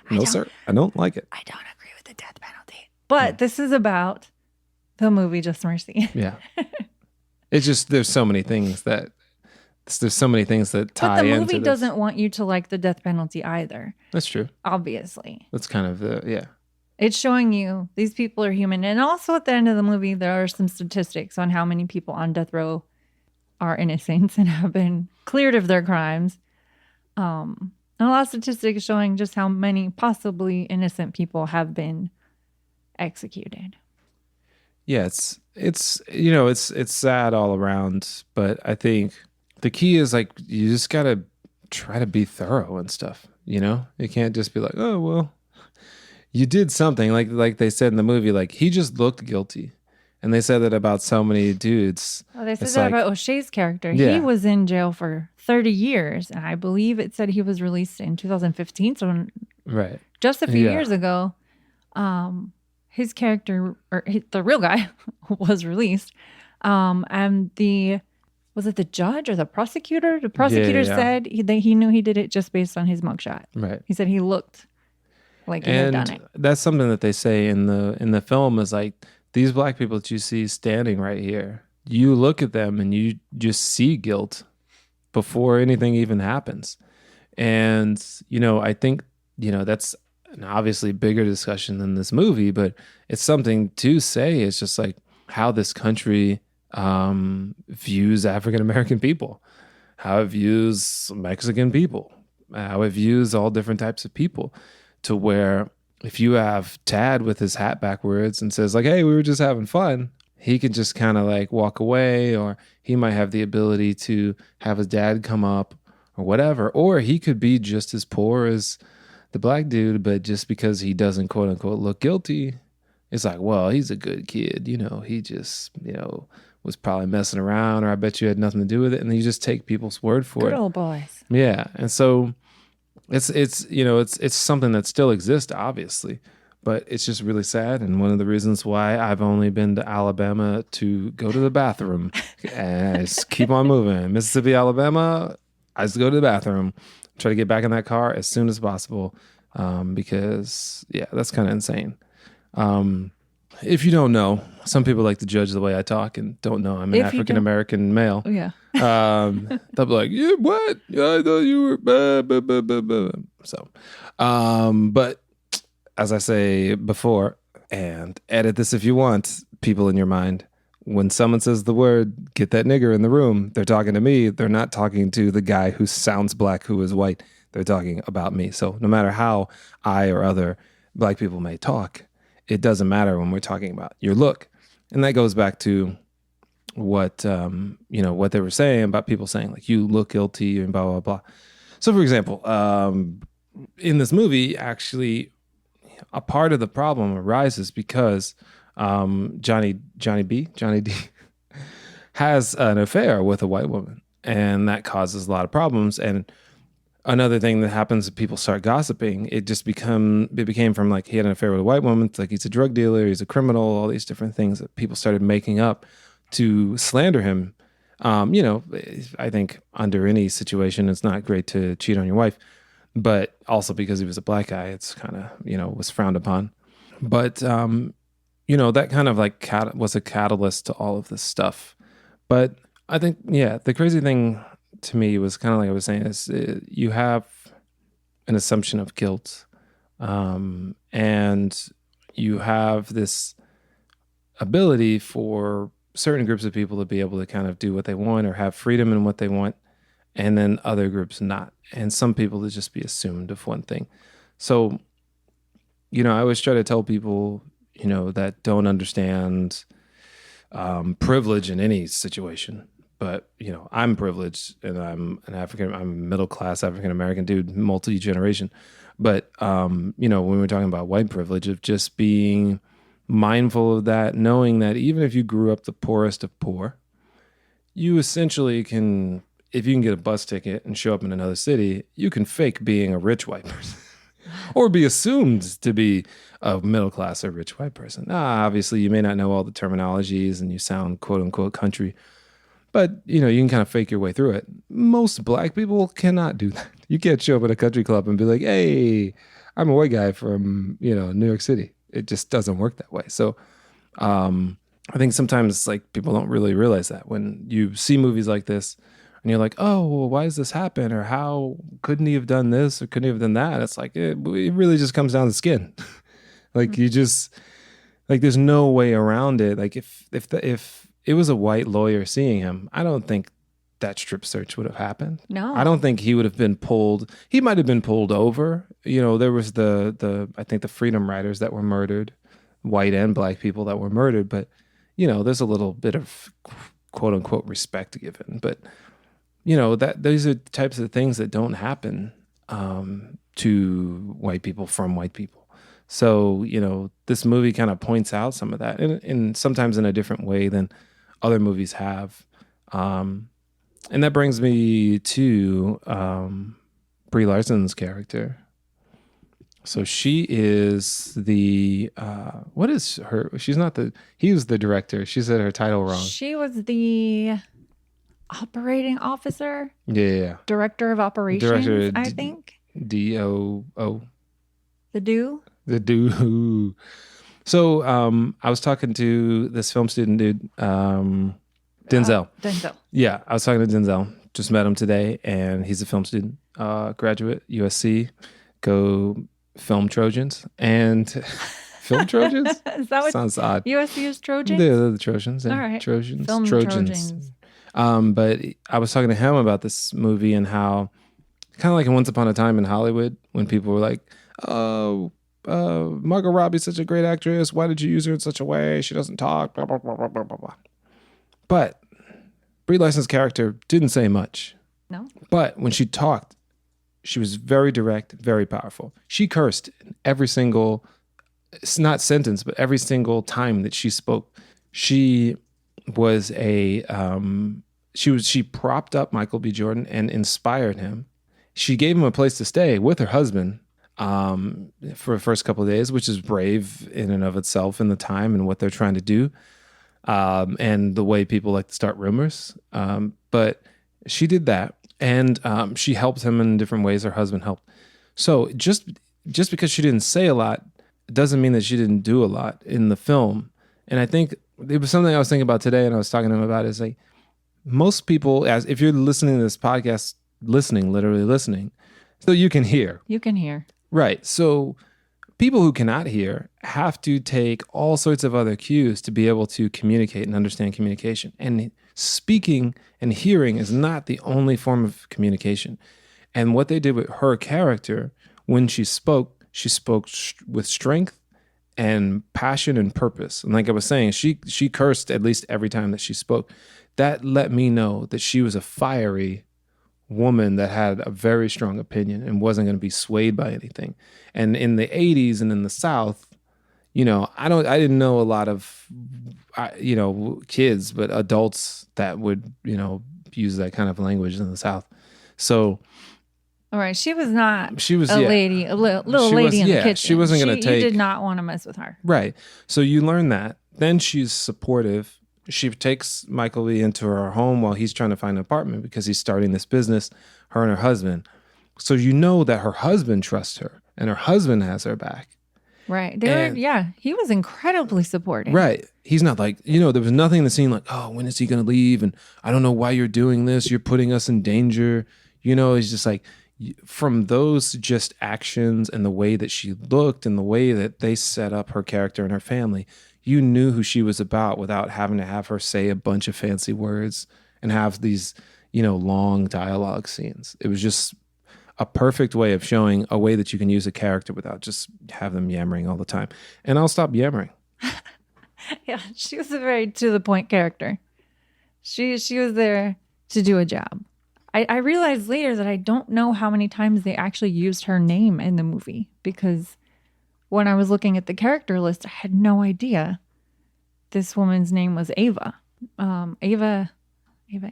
No, sir, I don't like it. I don't agree with the death penalty. But this is about the movie Just Mercy. Yeah. It's just there's so many things that tie into. But the movie doesn't want you to like the death penalty either. That's true. Obviously. That's kind of It's showing you these people are human. And also at the end of the movie, there are some statistics on how many people on death row are innocent and have been cleared of their crimes. And a lot of statistics showing just how many possibly innocent people have been executed. Yeah, it's sad all around, but I think the key is like you just gotta try to be thorough and stuff. You can't just be like, oh well, you did something like they said in the movie, like he just looked guilty, and they said that about so many dudes. Well, they said It's that like, about O'Shea's character. He yeah, was in jail for 30 years, and I believe it said he was released in 2015. So right, just a few yeah, years ago, his character, the real guy, was released. And was it the judge or the prosecutor? The prosecutor yeah, said he knew he did it just based on his mugshot. right. He said he looked like he had done And it. that's something that they say in the film is like these black people that you see standing right here. You look at them and you just see guilt before anything even happens. And I think that's an obviously bigger discussion than this movie, but it's something to say. It's just like how this country views African American people, how it views Mexican people, how it views all different types of people, to where if you have Tad with his hat backwards and says like, "Hey, we were just having fun," he can just kind of like walk away, or he might have the ability to have his dad come up or whatever, or he could be just as poor as the black dude, but just because he doesn't quote unquote look guilty, it's like, well, he's a good kid, he just was probably messing around, or I bet you had nothing to do with it, and then you just take people's word for Good it. old boys. Yeah, and so it's something that still exists, obviously, but it's just really sad. And one of the reasons why I've only been to Alabama to go to the bathroom, and I just keep on moving. Mississippi, Alabama, I just go to the bathroom, try to get back in that car as soon as possible, because yeah, that's kind of insane. If you don't know, some people like to judge the way I talk and don't know I'm an African American male. Yeah. They'll be like, "Yeah, what? I thought you were blah, blah, blah, blah, blah." So, but as I say before, and edit this if you want, people in your mind, when someone says the word "get that nigger in the room," they're talking to me. They're not talking to the guy who sounds black who is white. They're talking about me. So no matter how I or other black people may talk, it doesn't matter when we're talking about your look. And that goes back to what what they were saying about people saying like you look guilty and blah blah blah. So for example, in this movie, actually, a part of the problem arises because Johnny D has an affair with a white woman, and that causes a lot of problems. And another thing that happens is people start gossiping. It became from like he had an affair with a white woman to like he's a drug dealer, he's a criminal, all these different things that people started making up to slander him. I think under any situation, it's not great to cheat on your wife, but also because he was a black guy, it's kind of, was frowned upon. But, that kind of like was a catalyst to all of this stuff. But I think, yeah, the crazy thing to me was kind of like I was saying is you have an assumption of guilt, and you have this ability for certain groups of people to be able to kind of do what they want or have freedom in what they want, and then other groups not, and some people to just be assumed of one thing. So, I always try to tell people, that don't understand privilege in any situation. But, I'm privileged and I'm a middle class African American dude, multi-generation. But, when we're talking about white privilege, of just being mindful of that, knowing that even if you grew up the poorest of poor, you essentially can, if you can get a bus ticket and show up in another city, you can fake being a rich white person or be assumed to be a middle class or rich white person. Obviously, you may not know all the terminologies and you sound quote unquote country, but you can kind of fake your way through it. Most black people cannot do that. You can't show up at a country club and be like, "Hey, I'm a white guy from, New York City." It just doesn't work that way. So I think sometimes like people don't really realize that when you see movies like this and you're like, "Oh, well, why does this happen?" Or "How couldn't he have done this or couldn't he have done that?" It's like, it really just comes down to skin. Like you just like, there's no way around it. Like if it was a white lawyer seeing him, I don't think that strip search would have happened. No. I don't think he would have been pulled. He might have been pulled over. There was I think the Freedom Riders that were murdered, white and black people that were murdered. But, there's a little bit of quote unquote respect given. But, those are types of things that don't happen to white people from white people. So, this movie kind of points out some of that and sometimes in a different way than other movies have. And that brings me to Brie Larson's character. So she is what is her? She's not he was the director. She said her title wrong. She was the operating officer. Yeah. Director of operations, I think. DOO. The do. So I was talking to this film student dude, Denzel. Denzel. Yeah, I was talking to Denzel. Just met him today, and he's a film student, graduate, USC. Go Film Trojans. And Film Trojans? Is that what sounds odd? USC is Trojans? Yeah, they're the Trojans. All right. Trojans. Film Trojans. But I was talking to him about this movie and how, kind of like in Once Upon a Time in Hollywood, when people were like, oh, Margot Robbie's such a great actress. Why did you use her in such a way? She doesn't talk, blah, blah, blah, blah, blah, blah. But Brie Larson's character didn't say much. No. But when she talked, she was very direct, very powerful. She cursed in every single, it's not sentence, but every single time that she spoke. She was she propped up Michael B. Jordan and inspired him. She gave him a place to stay with her husband for the first couple of days, which is brave in and of itself in the time and what they're trying to do. And the way people like to start rumors. But she did that. And she helped him in different ways. Her husband helped. So just because she didn't say a lot doesn't mean that she didn't do a lot in the film. And I think it was something I was thinking about today and I was talking to him about is like most people, as if you're listening to this podcast, literally listening, so you can hear. You can hear. Right. So people who cannot hear have to take all sorts of other cues to be able to communicate and understand communication. And speaking and hearing is not the only form of communication. And what they did with her character, when she spoke with strength and passion and purpose. And like I was saying, she cursed at least every time that she spoke. That let me know that she was a fiery woman that had a very strong opinion and wasn't going to be swayed by anything. And in the 80s and in the South, I didn't know a lot of, kids, but adults that would, use that kind of language in the South. So. All right. She was not lady, a little lady in the kitchen. She wasn't going to take. You did not want to mess with her. Right. So you learn that. Then she's supportive. She takes Michael Lee into her home while he's trying to find an apartment because he's starting this business, her and her husband. So you know that her husband trusts her and her husband has her back. Right. He was incredibly supportive. Right. He's not like, there was nothing in the scene like, oh, when is he going to leave? And I don't know why you're doing this. You're putting us in danger. He's just like, from those just actions and the way that she looked and the way that they set up her character and her family, you knew who she was about without having to have her say a bunch of fancy words and have these, long dialogue scenes. It was just a perfect way of showing a way that you can use a character without just have them yammering all the time. And I'll stop yammering. Yeah, she was a very to the point character. She was there to do a job. I realized later that I don't know how many times they actually used her name in the movie because when I was looking at the character list, I had no idea this woman's name was Ava. Ava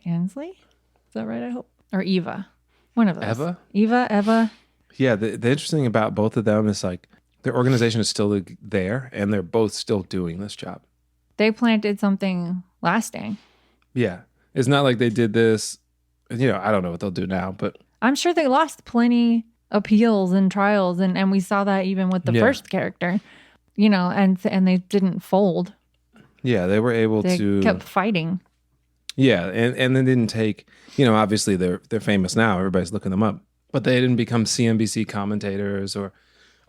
Ansley? Is that right, I hope? Or Eva. One of those. Eva. Yeah, the interesting about both of them is like their organization is still there and they're both still doing this job. They planted something lasting. Yeah. It's not like they did this, I don't know what they'll do now, but I'm sure they lost plenty appeals and trials and we saw that even with the first character, and they didn't fold. Yeah, they were able to kept fighting. Yeah, and they didn't take, obviously they're famous now, everybody's looking them up, but they didn't become CNBC commentators or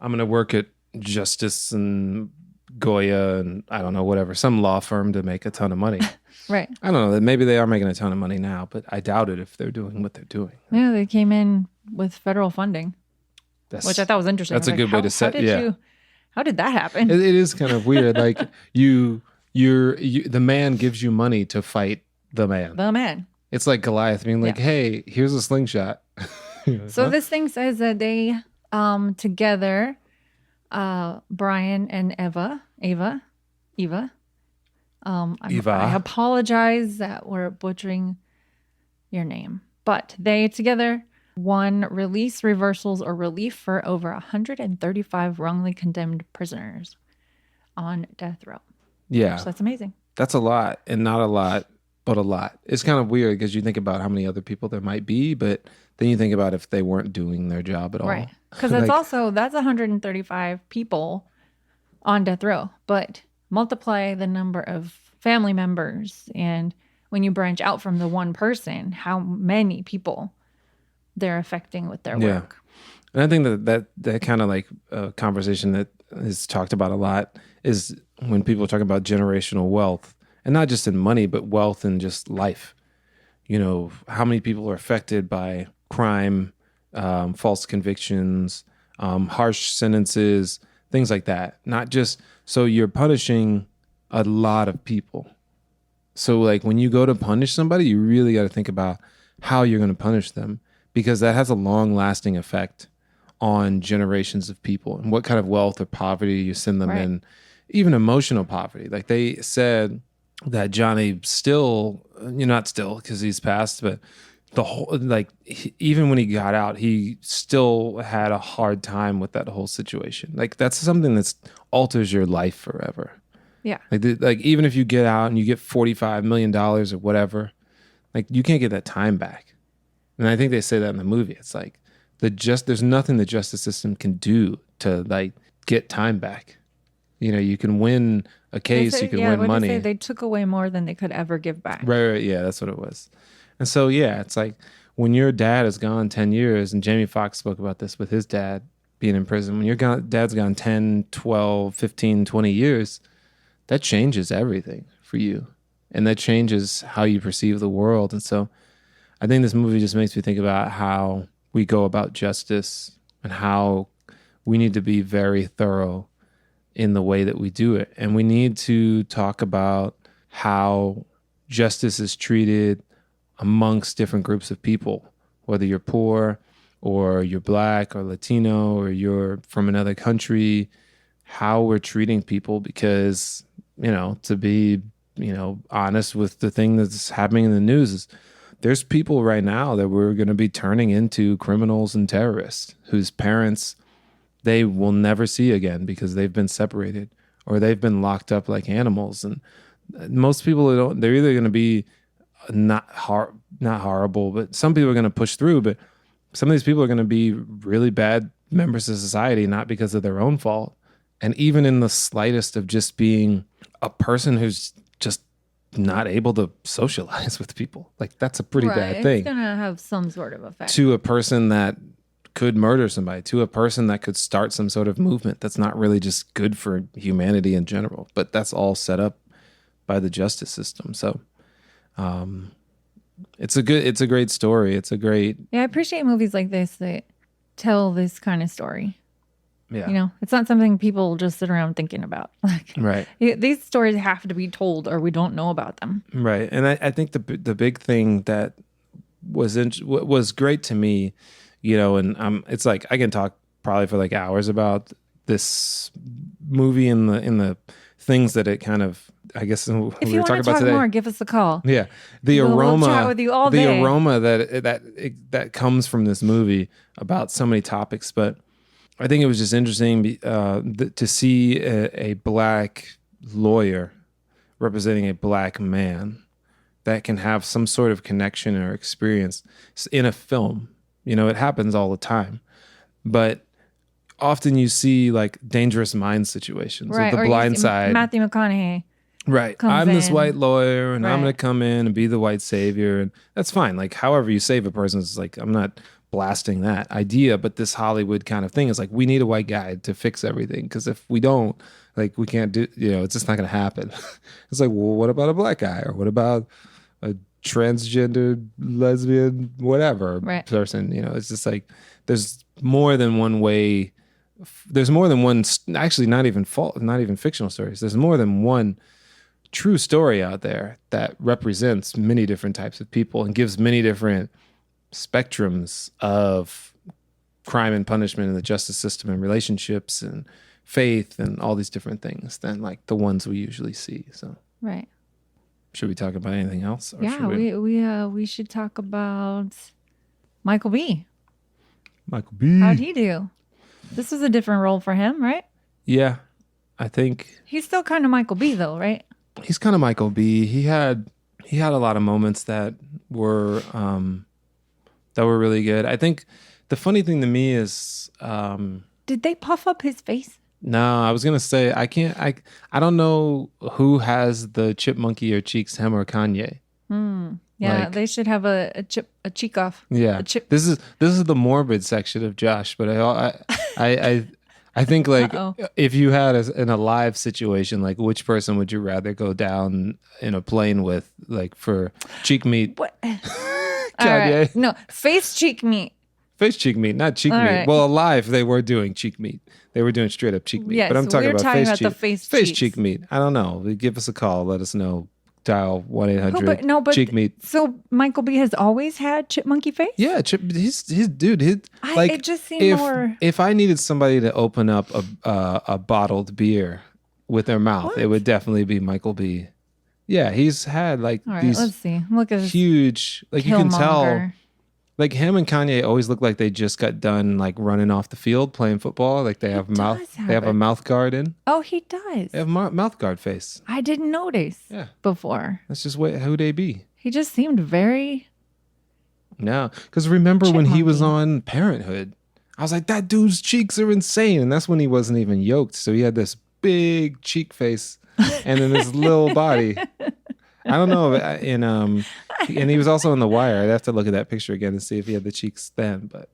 I'm going to work at Justice and Goya and I don't know, whatever, some law firm to make a ton of money. Right. I don't know. Maybe they are making a ton of money now, but I doubt it if they're doing what they're doing. Yeah, they came in with federal funding, which I thought was interesting. That's a good way to set. How did that happen? It is kind of weird. Like the man gives you money to fight the man. The man. It's like Goliath being like, "Hey, here's a slingshot." So this thing says that they together, Brian and Eva. I apologize that we're butchering your name, but they together won release, reversals, or relief for over 135 wrongly condemned prisoners on death row. Yeah, so that's amazing. That's a lot, and not a lot, but a lot. It's kind of weird because you think about how many other people there might be, but then you think about if they weren't doing their job at all. Right. Because that's 135 people on death row, but multiply the number of family members. And when you branch out from the one person, how many people they're affecting with their work. And I think that kind of like conversation that is talked about a lot is when people talk about generational wealth, and not just in money, but wealth in just life. You know, how many people are affected by crime, false convictions, harsh sentences, things like that. Not just, so you're punishing a lot of people. So like when you go to punish somebody, you really got to think about how you're going to punish them, because that has a long lasting effect on generations of people and what kind of wealth or poverty you send them in, even emotional poverty. Like they said that Johnny still, not still because he's passed, but the whole, even when he got out, he still had a hard time with that whole situation. Like that's something that alters your life forever. Yeah. Like even if you get out and you get $45 million or whatever, like you can't get that time back. And I think they say that in the movie. It's like there's nothing the justice system can do to like get time back. You can win a case, you can win money. They took away more than they could ever give back. Right. Yeah, that's what it was. And so, it's like when your dad is gone 10 years, and Jamie Foxx spoke about this with his dad being in prison, when your dad's gone 10, 12, 15, 20 years, that changes everything for you. And that changes how you perceive the world. And so I think this movie just makes me think about how we go about justice and how we need to be very thorough in the way that we do it. And we need to talk about how justice is treated amongst different groups of people, whether you're poor or you're Black or Latino or you're from another country, how we're treating people, because, to be, honest with the thing that's happening in the news is there's people right now that we're going to be turning into criminals and terrorists whose parents they will never see again because they've been separated or they've been locked up like animals. And most people, they're either going to be not horrible, but some people are going to push through. But some of these people are going to be really bad members of society, not because of their own fault. And even in the slightest of just being a person who's just not able to socialize with people, like that's a pretty bad thing. It's going to have some sort of effect. To a person that could murder somebody, to a person that could start some sort of movement that's not really just good for humanity in general, but that's all set up by the justice system. So it's a great story. I appreciate movies like this that tell this kind of story. Yeah. It's not something people just sit around thinking about. Right. These stories have to be told or we don't know about them. Right. And I think the big thing that was great to me, and it's like I can talk probably for like hours about this movie and the things that it kind of, I guess if you want to talk today, more, give us a call. Yeah, aroma, we'll chat with you all day. The aroma that comes from this movie about so many topics. But I think it was just interesting to see a Black lawyer representing a Black man that can have some sort of connection or experience in a film. It happens all the time, but often you see like Dangerous Minds situations, right? Or The Blind Side. Matthew McConaughey. Right. I'm this white lawyer and I'm going to come in and be the white savior. And that's fine. Like, however you save a person is like, I'm not blasting that idea, but this Hollywood kind of thing is like, we need a white guy to fix everything. Because if we don't, Like we can't do, it's just not going to happen. It's like, well, what about a black guy, or what about a transgender lesbian, whatever person? It's just like there's more than one way. There's more than one. Actually, not even fictional stories. There's more than one true story out there that represents many different types of people and gives many different spectrums of crime and punishment in the justice system and relationships and faith and all these different things than like the ones we usually see. So right. Should we talk about anything else? Or yeah, we should talk about Michael B. Michael B. How'd he do? This was a different role for him, right? Yeah, I think he's still kind of Michael B. though, right? He's kind of Michael B. He had a lot of moments that were really good. I think the funny thing to me is, did they puff up his face? No, I was gonna say I don't know who has the chipmunky cheeks, him or Kanye. Yeah, they should have a cheek off. Yeah, this is the morbid section of Josh, but I think like if you had in a live situation, like which person would you rather go down in a plane with, like for cheek meat? What? Kanye? Right. No, face cheek meat. Face cheek meat, not cheek meat. Right. Well, alive they were doing cheek meat. They were doing straight up cheek meat. Yes, but I'm talking about the face cheek meat. I don't know. Give us a call. Let us know. Dial 1-800 cheek meat. So Michael B has always had chipmunky face? Yeah, he's dude. It just seemed more. If I needed somebody to open up a bottled beer with their mouth, it would definitely be Michael B. Yeah, he's had like these. Let's see. Look at this huge. Like you can tell. Like him and Kanye always look like they just got done like running off the field playing football. Like they have a mouth guard in. Oh, he does. They have mouth guard face. I didn't notice before. That's just who they be. He just seemed very. No, because remember when he was on Parenthood, I was like, that dude's cheeks are insane, and that's when he wasn't even yoked. So he had this big cheek face, and then this little body. I don't know, and he was also on The Wire. I'd have to look at that picture again to see if he had the cheeks then. But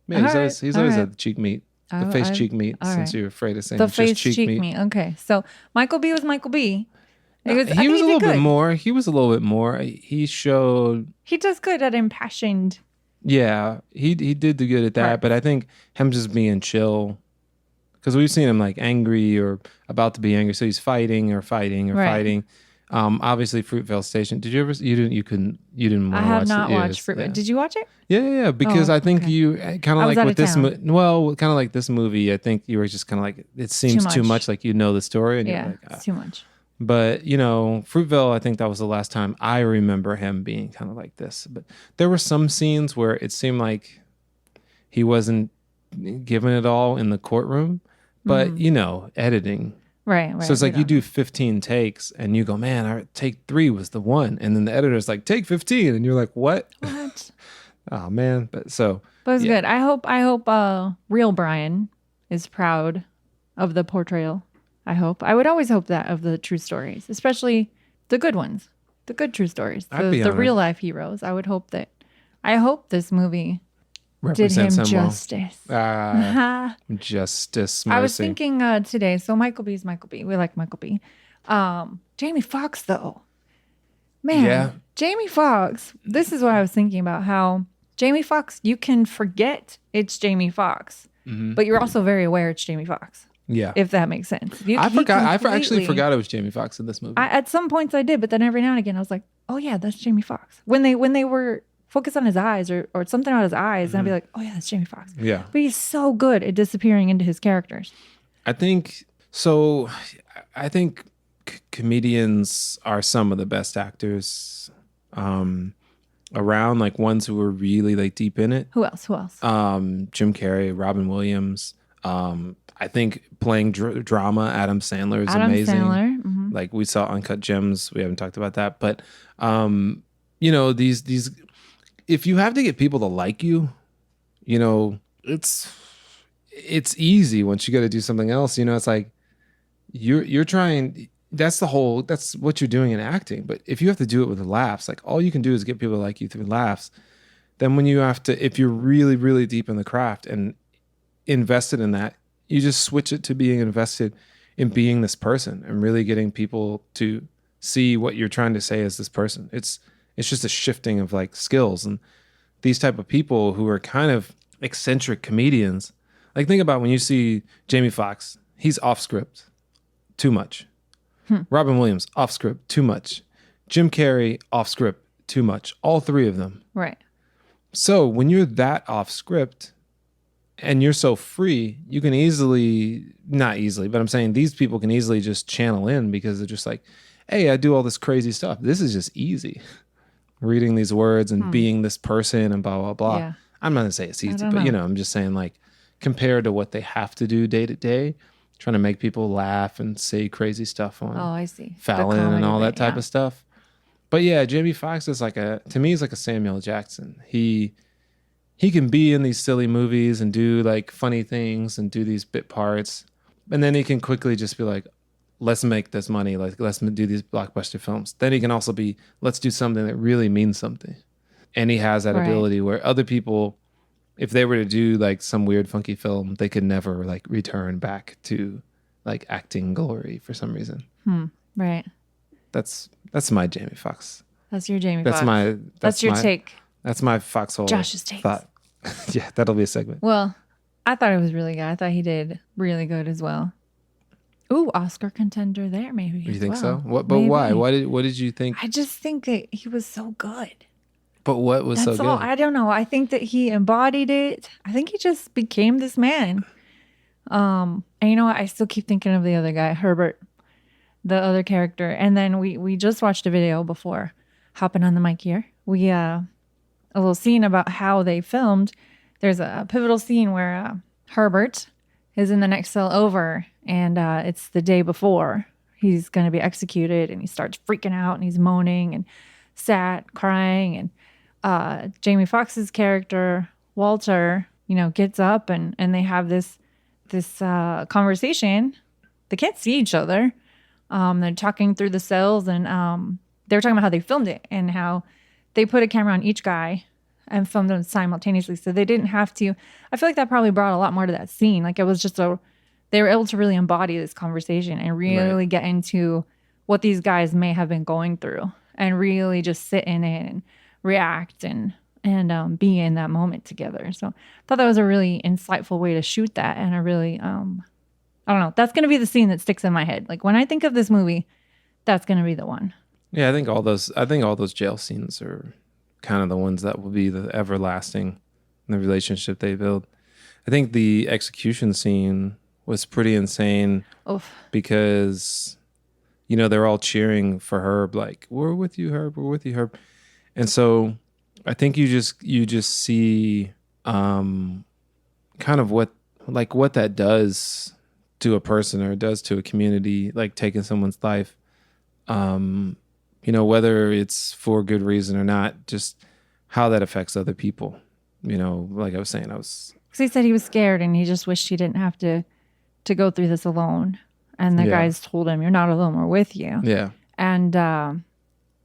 man, he's always had the cheek meat, the face cheek meat. Since you're afraid of saying the just face cheek meat. Okay, so Michael B was Michael B. He was a little bit more. He was a little bit more. He showed. He does good at impassioned. Yeah, he did do good at that. Right. But I think him just being chill, because we've seen him like angry or about to be angry, so he's fighting. Obviously Fruitvale Station. Did you ever? You didn't want to watch it? I have not watched Fruitvale. Yeah. Did you watch it? Yeah. Because I think you kind of like with this. Kind of like this movie. I think you were just kind of like it seems too much. Like you know the story, and you're like, it's too much. But Fruitvale. I think that was the last time I remember him being kind of like this. But there were some scenes where it seemed like he wasn't giving it all in the courtroom. But editing. Right. So it's like you do 15 takes and you go, man, take 3 was the one. And then the editor's like, take 15. And you're like, what? Oh, man. But it was good. I hope real Brian is proud of the portrayal. I would always hope that of the true stories, especially the good ones, the good true stories, the real life heroes. I hope this movie did him justice. Justice. Mercy. I was thinking today, so Michael B is Michael B. We like Michael B. Jamie Foxx, though. Man, yeah. Jamie Foxx, this is what I was thinking about, how Jamie Foxx, you can forget it's Jamie Foxx, but you're also very aware it's Jamie Foxx. Yeah. If that makes sense. I actually forgot it was Jamie Foxx in this movie. At some points I did, but then every now and again I was like, oh yeah, that's Jamie Foxx. When they were focus on his eyes or something on his eyes, and I'd be like, oh yeah, that's Jamie Foxx. Yeah. But he's so good at disappearing into his characters. I think comedians are some of the best actors around, like ones who are really like deep in it. Who else? Jim Carrey, Robin Williams. I think playing drama, Adam Sandler is amazing. Mm-hmm. Like we saw Uncut Gems. We haven't talked about that, but these if you have to get people to like you, it's easy once you got to do something else. It's like you're trying. That's what you're doing in acting. But if you have to do it with laughs, like all you can do is get people to like you through laughs. Then when you have to, if you're really, really deep in the craft and invested in that, you just switch it to being invested in being this person and really getting people to see what you're trying to say as this person. It's just a shifting of like skills, and these type of people who are kind of eccentric comedians. Like think about when you see Jamie Foxx, he's off script too much. Robin Williams, off script too much. Jim Carrey, off script too much. All three of them. Right. So when you're that off script and you're so free, you can easily, not easily, but I'm saying these people can easily just channel in because they're just like, hey, I do all this crazy stuff. This is just easy. Reading these words and being this person and blah, blah, blah. Yeah. I'm not going to say it's easy, but I'm just saying like compared to what they have to do day to day, trying to make people laugh and say crazy stuff on I see. Fallon and all that type of stuff. But yeah, Jamie Foxx is to me, he's like a Samuel Jackson. He can be in these silly movies and do like funny things and do these bit parts. And then he can quickly just be like, let's make this money. Like, let's do these blockbuster films. Then he can also be, let's do something that really means something. And he has that ability where other people, if they were to do like some weird funky film, they could never like return back to like acting glory for some reason. Right. That's my Jamie Foxx. That's your Jamie Foxx. That's your take. That's my foxhole. Josh's take. Yeah, that'll be a segment. Well, I thought it was really good. I thought he did really good as well. Ooh, Oscar contender there, maybe. You think well. so? What? But maybe. why? What did you think? I just think that he was so good. But what was That's so all. good? I don't know. I think that he embodied it. I think he just became this man. And you know what? I still keep thinking of the other guy, Herbert, the other character. And then we just watched a video before hopping on the mic here. We a little scene about how they filmed. There's a pivotal scene where Herbert is in the next cell over, and it's the day before he's going to be executed, and he starts freaking out, and he's moaning and sad, crying, and Jamie Foxx's character Walter, gets up, and they have this conversation. They can't see each other. They're talking through the cells, and they were talking about how they filmed it and how they put a camera on each guy and filmed them simultaneously. So they didn't have to. I feel like that probably brought a lot more to that scene. Like it was just they were able to really embody this conversation and really get into what these guys may have been going through and really just sit in it and react and be in that moment together. So I thought that was a really insightful way to shoot that. And a really, I don't know, that's going to be the scene that sticks in my head. Like when I think of this movie, that's going to be the one. Yeah, I think all those jail scenes are kind of the ones that will be the everlasting in the relationship they build. I think the execution scene was pretty insane. Oof. Because, they're all cheering for Herb, like, we're with you, Herb, we're with you, Herb. And so I think you just see kind of what that does to a person or does to a community, like taking someone's life. Whether it's for good reason or not, just how that affects other people. Like I was saying, because he said he was scared and he just wished he didn't have to go through this alone. And the guys told him, "You're not alone. We're with you." Yeah. And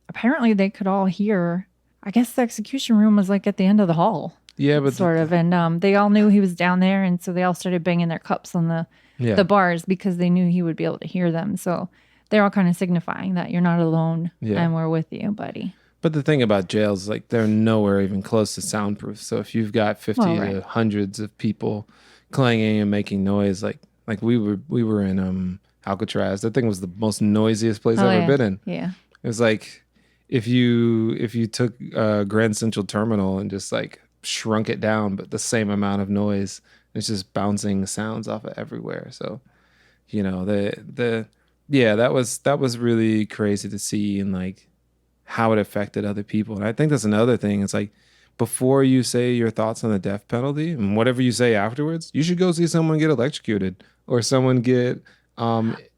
apparently they could all hear. I guess the execution room was like at the end of the hall. Yeah, but sort of. And they all knew he was down there, and so they all started banging their cups on the bars because they knew he would be able to hear them. So they're all kind of signifying that you're not alone and we're with you, buddy. But the thing about jails, like they're nowhere even close to soundproof. So if you've got 50 to hundreds of people clanging and making noise, like we were in Alcatraz. That thing was the most noisiest place I've ever been in. Yeah. It was like if you took Grand Central Terminal and just like shrunk it down, but the same amount of noise. It's just bouncing sounds off of everywhere. So, that was really crazy to see and like how it affected other people. And I think that's another thing. It's like before you say your thoughts on the death penalty and whatever you say afterwards, you should go see someone get electrocuted or someone get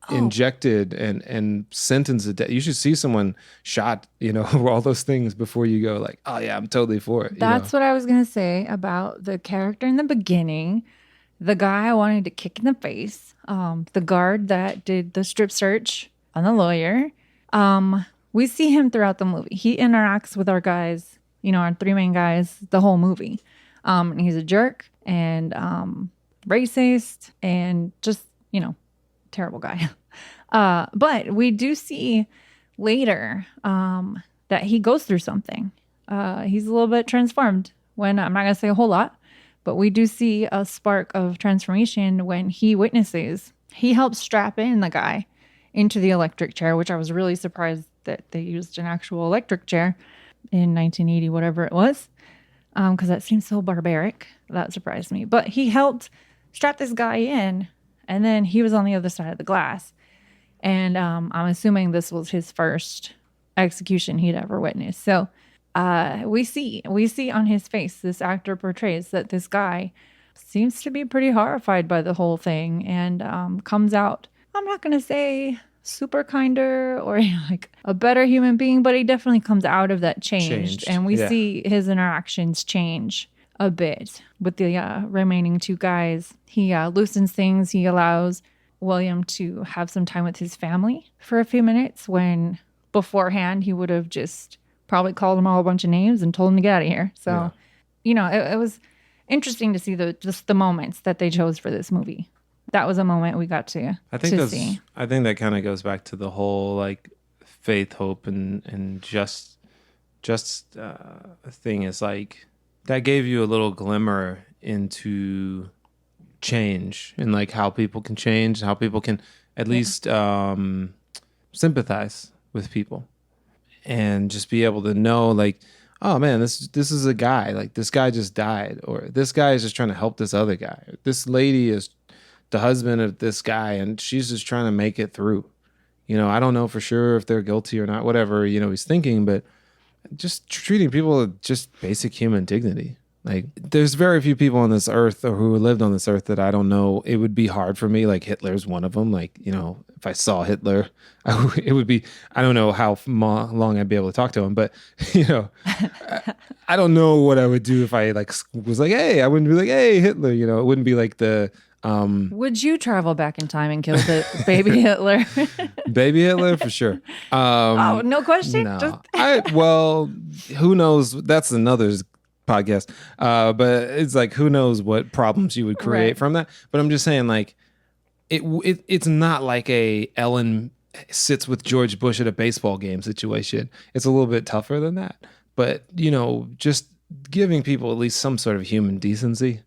injected and sentenced to death. You should see someone shot, all those things before you go like, oh yeah, I'm totally for it. That's what I was going to say about the character in the beginning. The guy I wanted to kick in the face, the guard that did the strip search on the lawyer. We see him throughout the movie. He interacts with our guys, our three main guys, the whole movie. And he's a jerk and racist and just, terrible guy. But we do see later that he goes through something. He's a little bit transformed when, I'm not going to say a whole lot, but we do see a spark of transformation when he witnesses. He helps strap in the guy into the electric chair, which I was really surprised that they used an actual electric chair in 1980, whatever it was, because that seems so barbaric. That surprised me. But he helped strap this guy in, and then he was on the other side of the glass. And I'm assuming this was his first execution he'd ever witnessed. So we see on his face, this actor portrays that this guy seems to be pretty horrified by the whole thing, and comes out, I'm not going to say super kinder or like a better human being, but he definitely comes out of that changed. And we see his interactions change a bit with the remaining two guys. He loosens things. He allows William to have some time with his family for a few minutes, when beforehand he would have just probably called them all a bunch of names and told them to get out of here. So, it was interesting to see just the moments that they chose for this movie. That was a moment we got to see. I think that kind of goes back to the whole like faith, hope, and just thing is like that gave you a little glimmer into change and like how people can change, how people can at least sympathize with people and just be able to know like, oh man, this is a guy, like this guy just died, or this guy is just trying to help this other guy. This lady is the husband of this guy and she's just trying to make it through. I don't know for sure if they're guilty or not, whatever, he's thinking, but just treating people with just basic human dignity. Like there's very few people on this earth or who lived on this earth that I don't know. It would be hard for me. Like Hitler's one of them. Like, if I saw Hitler, it would be, I don't know how long I'd be able to talk to him, but I don't know what I would do if I like was like, hey, I wouldn't be like, hey, Hitler, it wouldn't be like the, would you travel back in time and kill the baby Hitler? Baby Hitler for sure. No question. No. Well, who knows? That's another podcast. But it's like, who knows what problems you would create from that. But I'm just saying, like, it's not like a Ellen sits with George Bush at a baseball game situation. It's a little bit tougher than that. But, just giving people at least some sort of human decency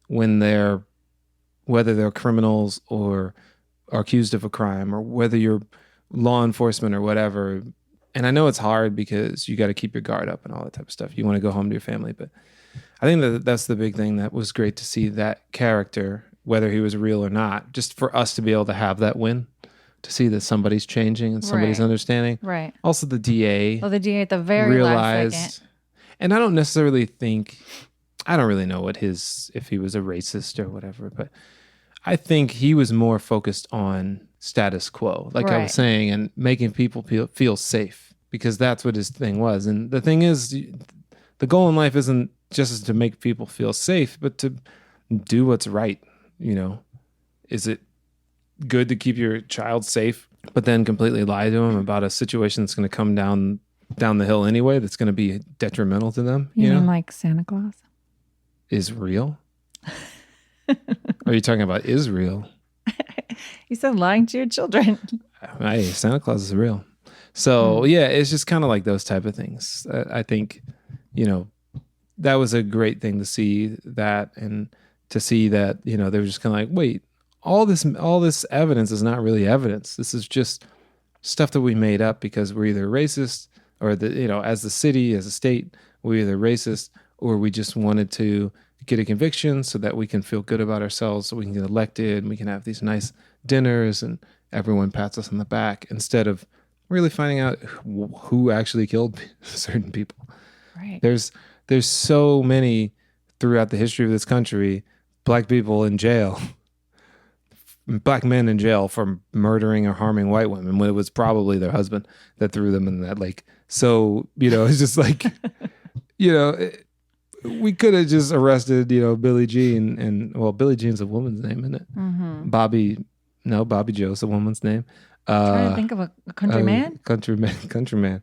when whether they're criminals or are accused of a crime, or whether you're law enforcement or whatever. And I know it's hard because you got to keep your guard up and all that type of stuff. You want to go home to your family. But I think that's the big thing that was great to see that character, whether he was real or not, just for us to be able to have that win, to see that somebody's changing and somebody's understanding. Right. Also the DA. Well, the DA at the very last second. And I don't necessarily think, I don't really know if he was a racist or whatever, but I think he was more focused on status quo, like I was saying, and making people feel safe, because that's what his thing was. And the thing is, the goal in life isn't just to make people feel safe, but to do what's right. Is it good to keep your child safe, but then completely lie to them about a situation that's going to come down the hill anyway, that's going to be detrimental to them? You mean like Santa Claus is real? Are you talking about Israel? You said lying to your children. Hey, Santa Claus is real. So yeah, it's just kind of like those type of things. I think, that was a great thing to see that, and to see that, they were just kind of like, wait, all this evidence is not really evidence. This is just stuff that we made up because we're either racist, or as the city, as a state, we're either racist, or we just wanted to get a conviction so that we can feel good about ourselves, so we can get elected and we can have these nice dinners and everyone pats us on the back, instead of really finding out who actually killed certain people. Right. There's so many throughout the history of this country, black people in jail, black men in jail for murdering or harming white women, when it was probably their husband that threw them in that lake. So, it's just like, we could have just arrested, Billie Jean, and well, Billie Jean's a woman's name, isn't it? Mm-hmm. Bobby Joe's a woman's name. Trying to think of a countryman. Countryman,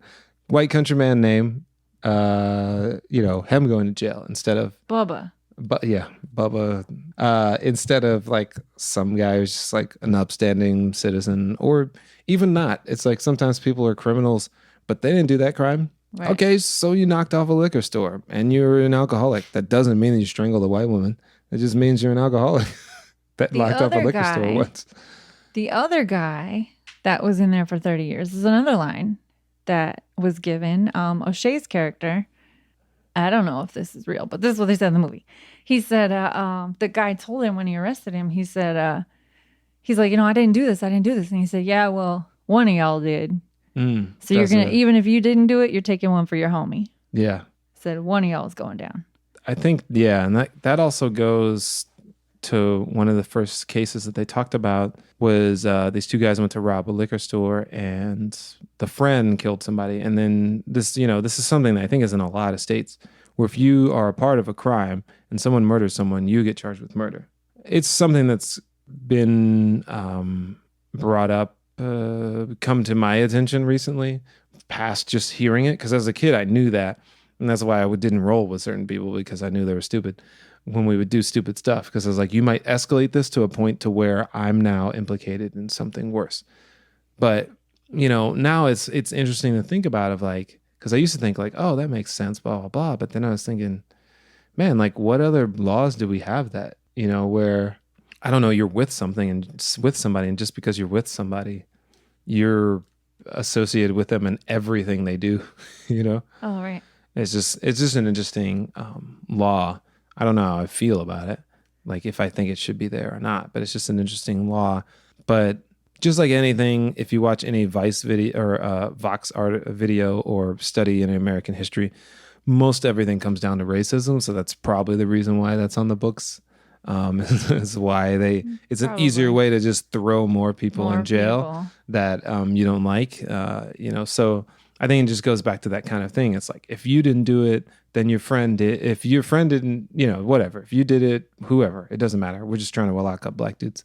white countryman name. Him going to jail instead of Bubba. But yeah, Bubba, instead of like some guy who's just like an upstanding citizen, or even not. It's like sometimes people are criminals, but they didn't do that crime. Right. Okay, so you knocked off a liquor store and you're an alcoholic. That doesn't mean that you strangled a white woman. It just means you're an alcoholic that knocked off a liquor store once. The other guy that was in there for 30 years is another line that was given. O'Shea's character, I don't know if this is real, but this is what they said in the movie. He said, the guy told him when he arrested him, he said, he's like, I didn't do this. And he said, yeah, well, one of y'all did. So you're going to, even if you didn't do it, you're taking one for your homie. Yeah. Said one of y'all is going down. I think, yeah. And that also goes to one of the first cases that they talked about was these two guys went to rob a liquor store and the friend killed somebody. And then this is something that I think is in a lot of states where if you are a part of a crime and someone murders someone, you get charged with murder. It's something that's been brought up, come to my attention recently, past just hearing it. Because as a kid, I knew that. And that's why I didn't roll with certain people, because I knew they were stupid when we would do stupid stuff, because I was like, you might escalate this to a point to where I'm now implicated in something worse. But, now it's interesting to think about of like, because I used to think like, oh, that makes sense, blah, blah, blah. But then I was thinking, man, like what other laws do we have that, where, I don't know, you're with something and with somebody, and just because you're with somebody, you're associated with them in everything they do, Oh, right. It's just an interesting law. I don't know how I feel about it, like if I think it should be there or not, but it's just an interesting law. But just like anything, if you watch any Vice video or Vox art video or study in American history, most everything comes down to racism. So that's probably the reason why that's on the books. Is why it's an easier way to just throw more people in jail that you don't like, So I think it just goes back to that kind of thing. It's like, if you didn't do it, then your friend did. If your friend didn't, whatever. If you did it, whoever, it doesn't matter. We're just trying to lock up black dudes.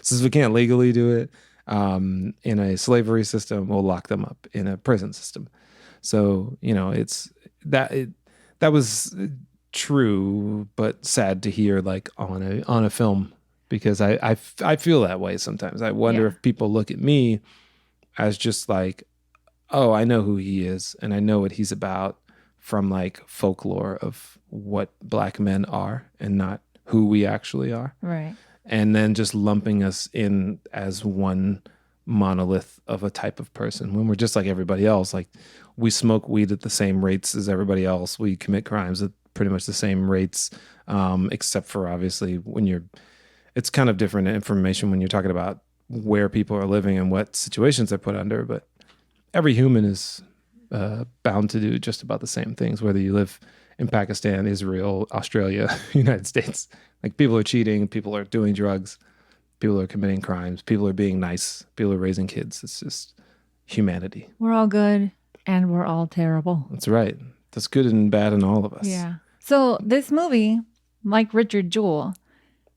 Since we can't legally do it in a slavery system, we'll lock them up in a prison system. So, it's that was true, but sad to hear like on a film, because I feel that way sometimes. I wonder if people look at me as just like, oh, I know who he is and I know what he's about from like folklore of what black men are and not who we actually are. Right. And then just lumping us in as one monolith of a type of person when we're just like everybody else. Like, we smoke weed at the same rates as everybody else. We commit crimes at pretty much the same rates, except for obviously it's kind of different information when you're talking about where people are living and what situations they're put under. But every human is bound to do just about the same things, whether you live in Pakistan, Israel, Australia, United States. Like, people are cheating, people are doing drugs, people are committing crimes, people are being nice, people are raising kids. It's just humanity. We're all good and we're all terrible. That's right. That's good and bad in all of us. Yeah. So this movie, like Richard Jewell,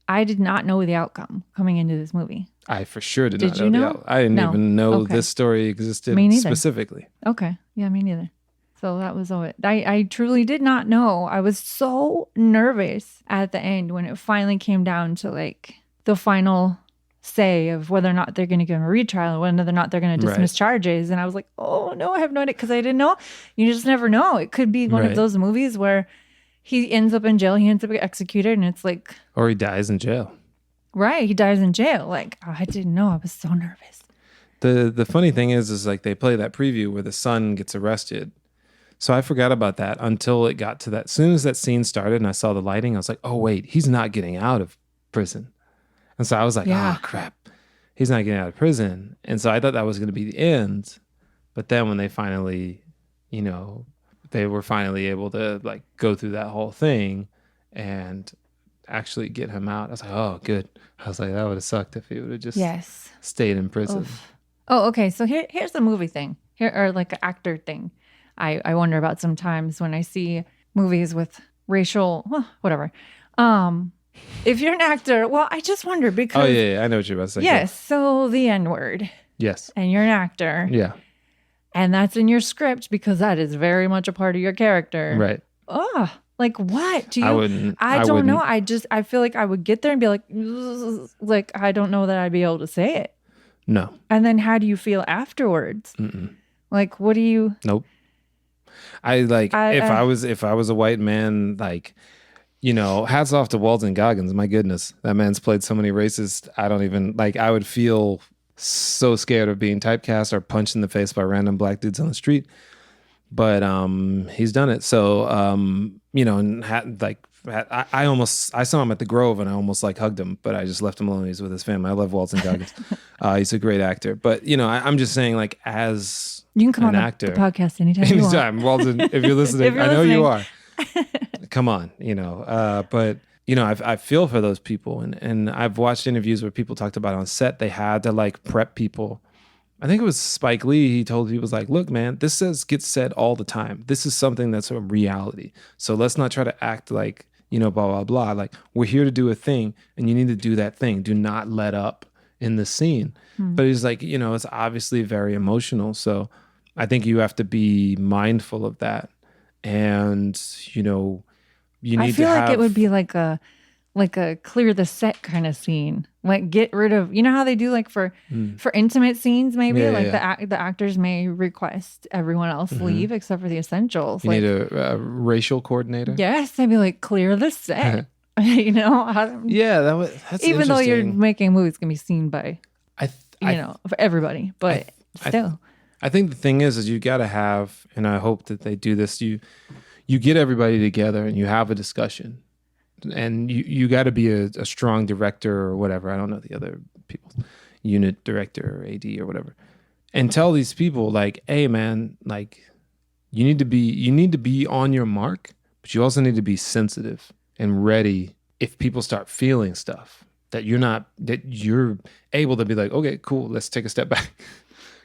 I did not know the outcome coming into this movie. I for sure did not know the outcome. I didn't even know this story existed specifically. Okay. Yeah, me neither. So that was all it. I truly did not know. I was so nervous at the end when it finally came down to like the final say of whether or not they're going to give him a retrial or whether or not they're going to dismiss charges. And I was like, oh no, I have no idea, because I didn't know. You just never know. It could be one of those movies where he ends up in jail, he ends up executed, and it's like... Or he dies in jail. Right, he dies in jail. Like, I didn't know. I was so nervous. The funny thing is like they play that preview where the son gets arrested. So I forgot about that until it got to that. As soon as that scene started and I saw the lighting, I was like, oh wait, he's not getting out of prison. And so I was like, oh crap, he's not getting out of prison. And so I thought that was going to be the end. But then when they finally, they were finally able to like go through that whole thing and actually get him out. I was like, oh, good. I was like, that would have sucked if he would have just stayed in prison. Oof. Oh, okay. So here's the movie thing, or like an actor thing. I wonder about sometimes when I see movies with racial, whatever. If you're an actor, well, I just wonder because... Oh, yeah, I know what you're about to say. Yes, so the N-word. Yes. And you're an actor. Yeah. And that's in your script because that is very much a part of your character. Right. Oh, Like, what do I you? wouldn't. I don't know. I feel like I would get there and be like, I don't know that I'd be able to say it. No. And then how do you feel afterwards? Mm-mm. Like, what do you? Nope. If I was a white man, like, you know, hats off to Walton Goggins. My goodness, that man's played so many races. I don't even like. I would feel so scared of being typecast or punched in the face by random black dudes on the street. But he's done it. So you know, and I saw him at the Grove and I almost like hugged him, but I just left him alone. He's with his family. I love Walton Goggins. He's a great actor. But you know, I'm just saying, like, as you can come on actor, the podcast anytime. Walton, if you're listening, I know you are. Come on, you know. But you know, I feel for those people, and I've watched interviews where people talked about on set they had to like prep people. I think it was Spike Lee. He told people, like, look, man, this gets said all the time. This is something that's a reality. So let's not try to act like, you know, blah, blah, blah. Like, we're here to do a thing and you need to do that thing. Do not let up in the scene. But he's like, you know, it's obviously very emotional. So I think you have to be mindful of that. And, you know, you need to I feel like it would be like a clear the set kind of scene. Like, get rid of, you know how they do like for intimate scenes, maybe the actors may request everyone else leave except for the essentials. You like, need a racial coordinator. Yes, they'd be like, clear the set. You know, yeah, that's even though you're making movies can be seen by you know, for everybody, but still. I think the thing is you got to have, and I hope that they do this. You get everybody together and you have a discussion. And you got to be a strong director or whatever. I don't know the other people, unit director or AD or whatever, and tell these people, like, hey man, like, you need to be on your mark, but you also need to be sensitive and ready if people start feeling stuff that you're able to be like, okay, cool, let's take a step back.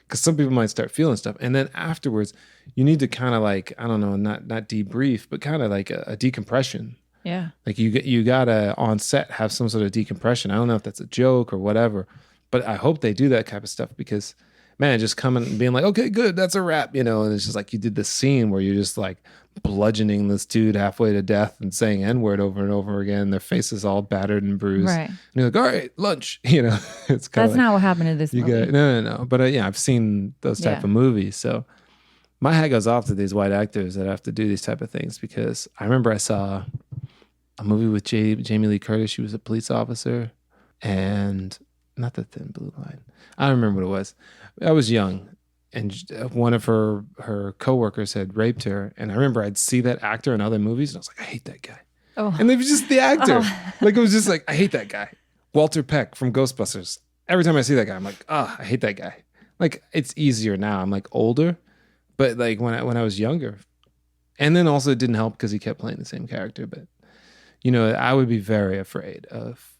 Because some people might start feeling stuff, and then afterwards you need to kind of like, I don't know, not debrief, but kind of like a decompression. Yeah. Like you gotta on set have some sort of decompression. I don't know if that's a joke or whatever, but I hope they do that type of stuff because, man, just coming and being like, okay, good, that's a wrap, you know, and it's just like you did this scene where you're just like bludgeoning this dude halfway to death and saying N-word over and over again. Their face is all battered and bruised. Right. And you're like, all right, lunch, you know. It's kind That's not what happened in this movie. No. But yeah, I've seen those type of movies. So my hat goes off to these white actors that have to do these type of things because I remember I saw a movie with Jamie Lee Curtis. She was a police officer, and not the Thin Blue Line. I don't remember what it was. I was young, and one of her coworkers had raped her. And I remember I'd see that actor in other movies, and I was like, I hate that guy. Oh. And it was just the actor. Like, it was just like, I hate that guy. Walter Peck from Ghostbusters. Every time I see that guy, I'm like, I hate that guy. Like, it's easier now. I'm like older, but like when I was younger, and then also it didn't help because he kept playing the same character, but. You know, I would be very afraid of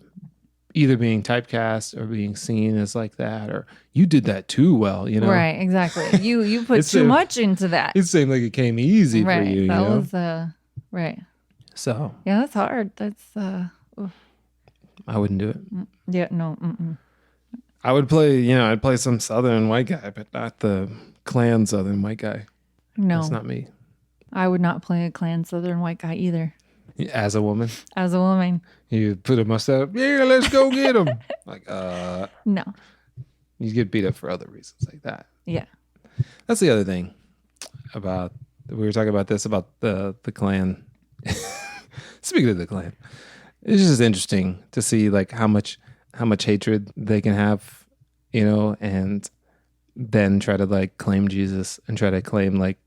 either being typecast or being seen as like that, or you did that too well, you know? Right, exactly. You put too much into that. It seemed like it came easy for you. That you know? was right. So yeah, that's hard. That's I wouldn't do it. Yeah, no. Mm-mm. I would play, you know, I'd play some Southern white guy, but not the Klan Southern white guy. No, that's not me. I would not play a Klan Southern white guy either. As a woman? As a woman. You put a mustache, yeah, let's go get him. Like, no. You get beat up for other reasons like that. Yeah. That's the other thing about, we were talking about this, about the Klan. Speaking of the Klan, it's just interesting to see like how much hatred they can have, you know, and then try to like claim Jesus and try to claim like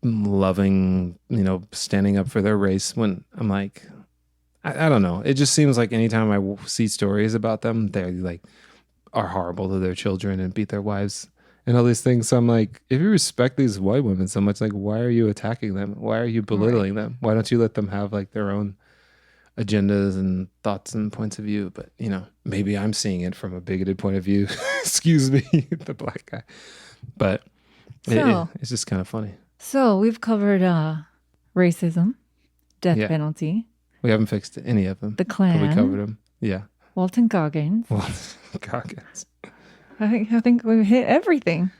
loving, you know, standing up for their race, when I'm like, I don't know. It just seems like anytime I see stories about them, they like are horrible to their children and beat their wives and all these things. So I'm like, if you respect these white women so much, like, why are you attacking them? Why are you belittling them? Why don't you let them have like their own agendas and thoughts and points of view? But, you know, maybe I'm seeing it from a bigoted point of view. Excuse me, the black guy. But it's just kind of funny. So we've covered racism, death penalty. We haven't fixed any of them. The Klan. But we covered them. Yeah. Walton Goggins. Goggins. I think we've hit everything.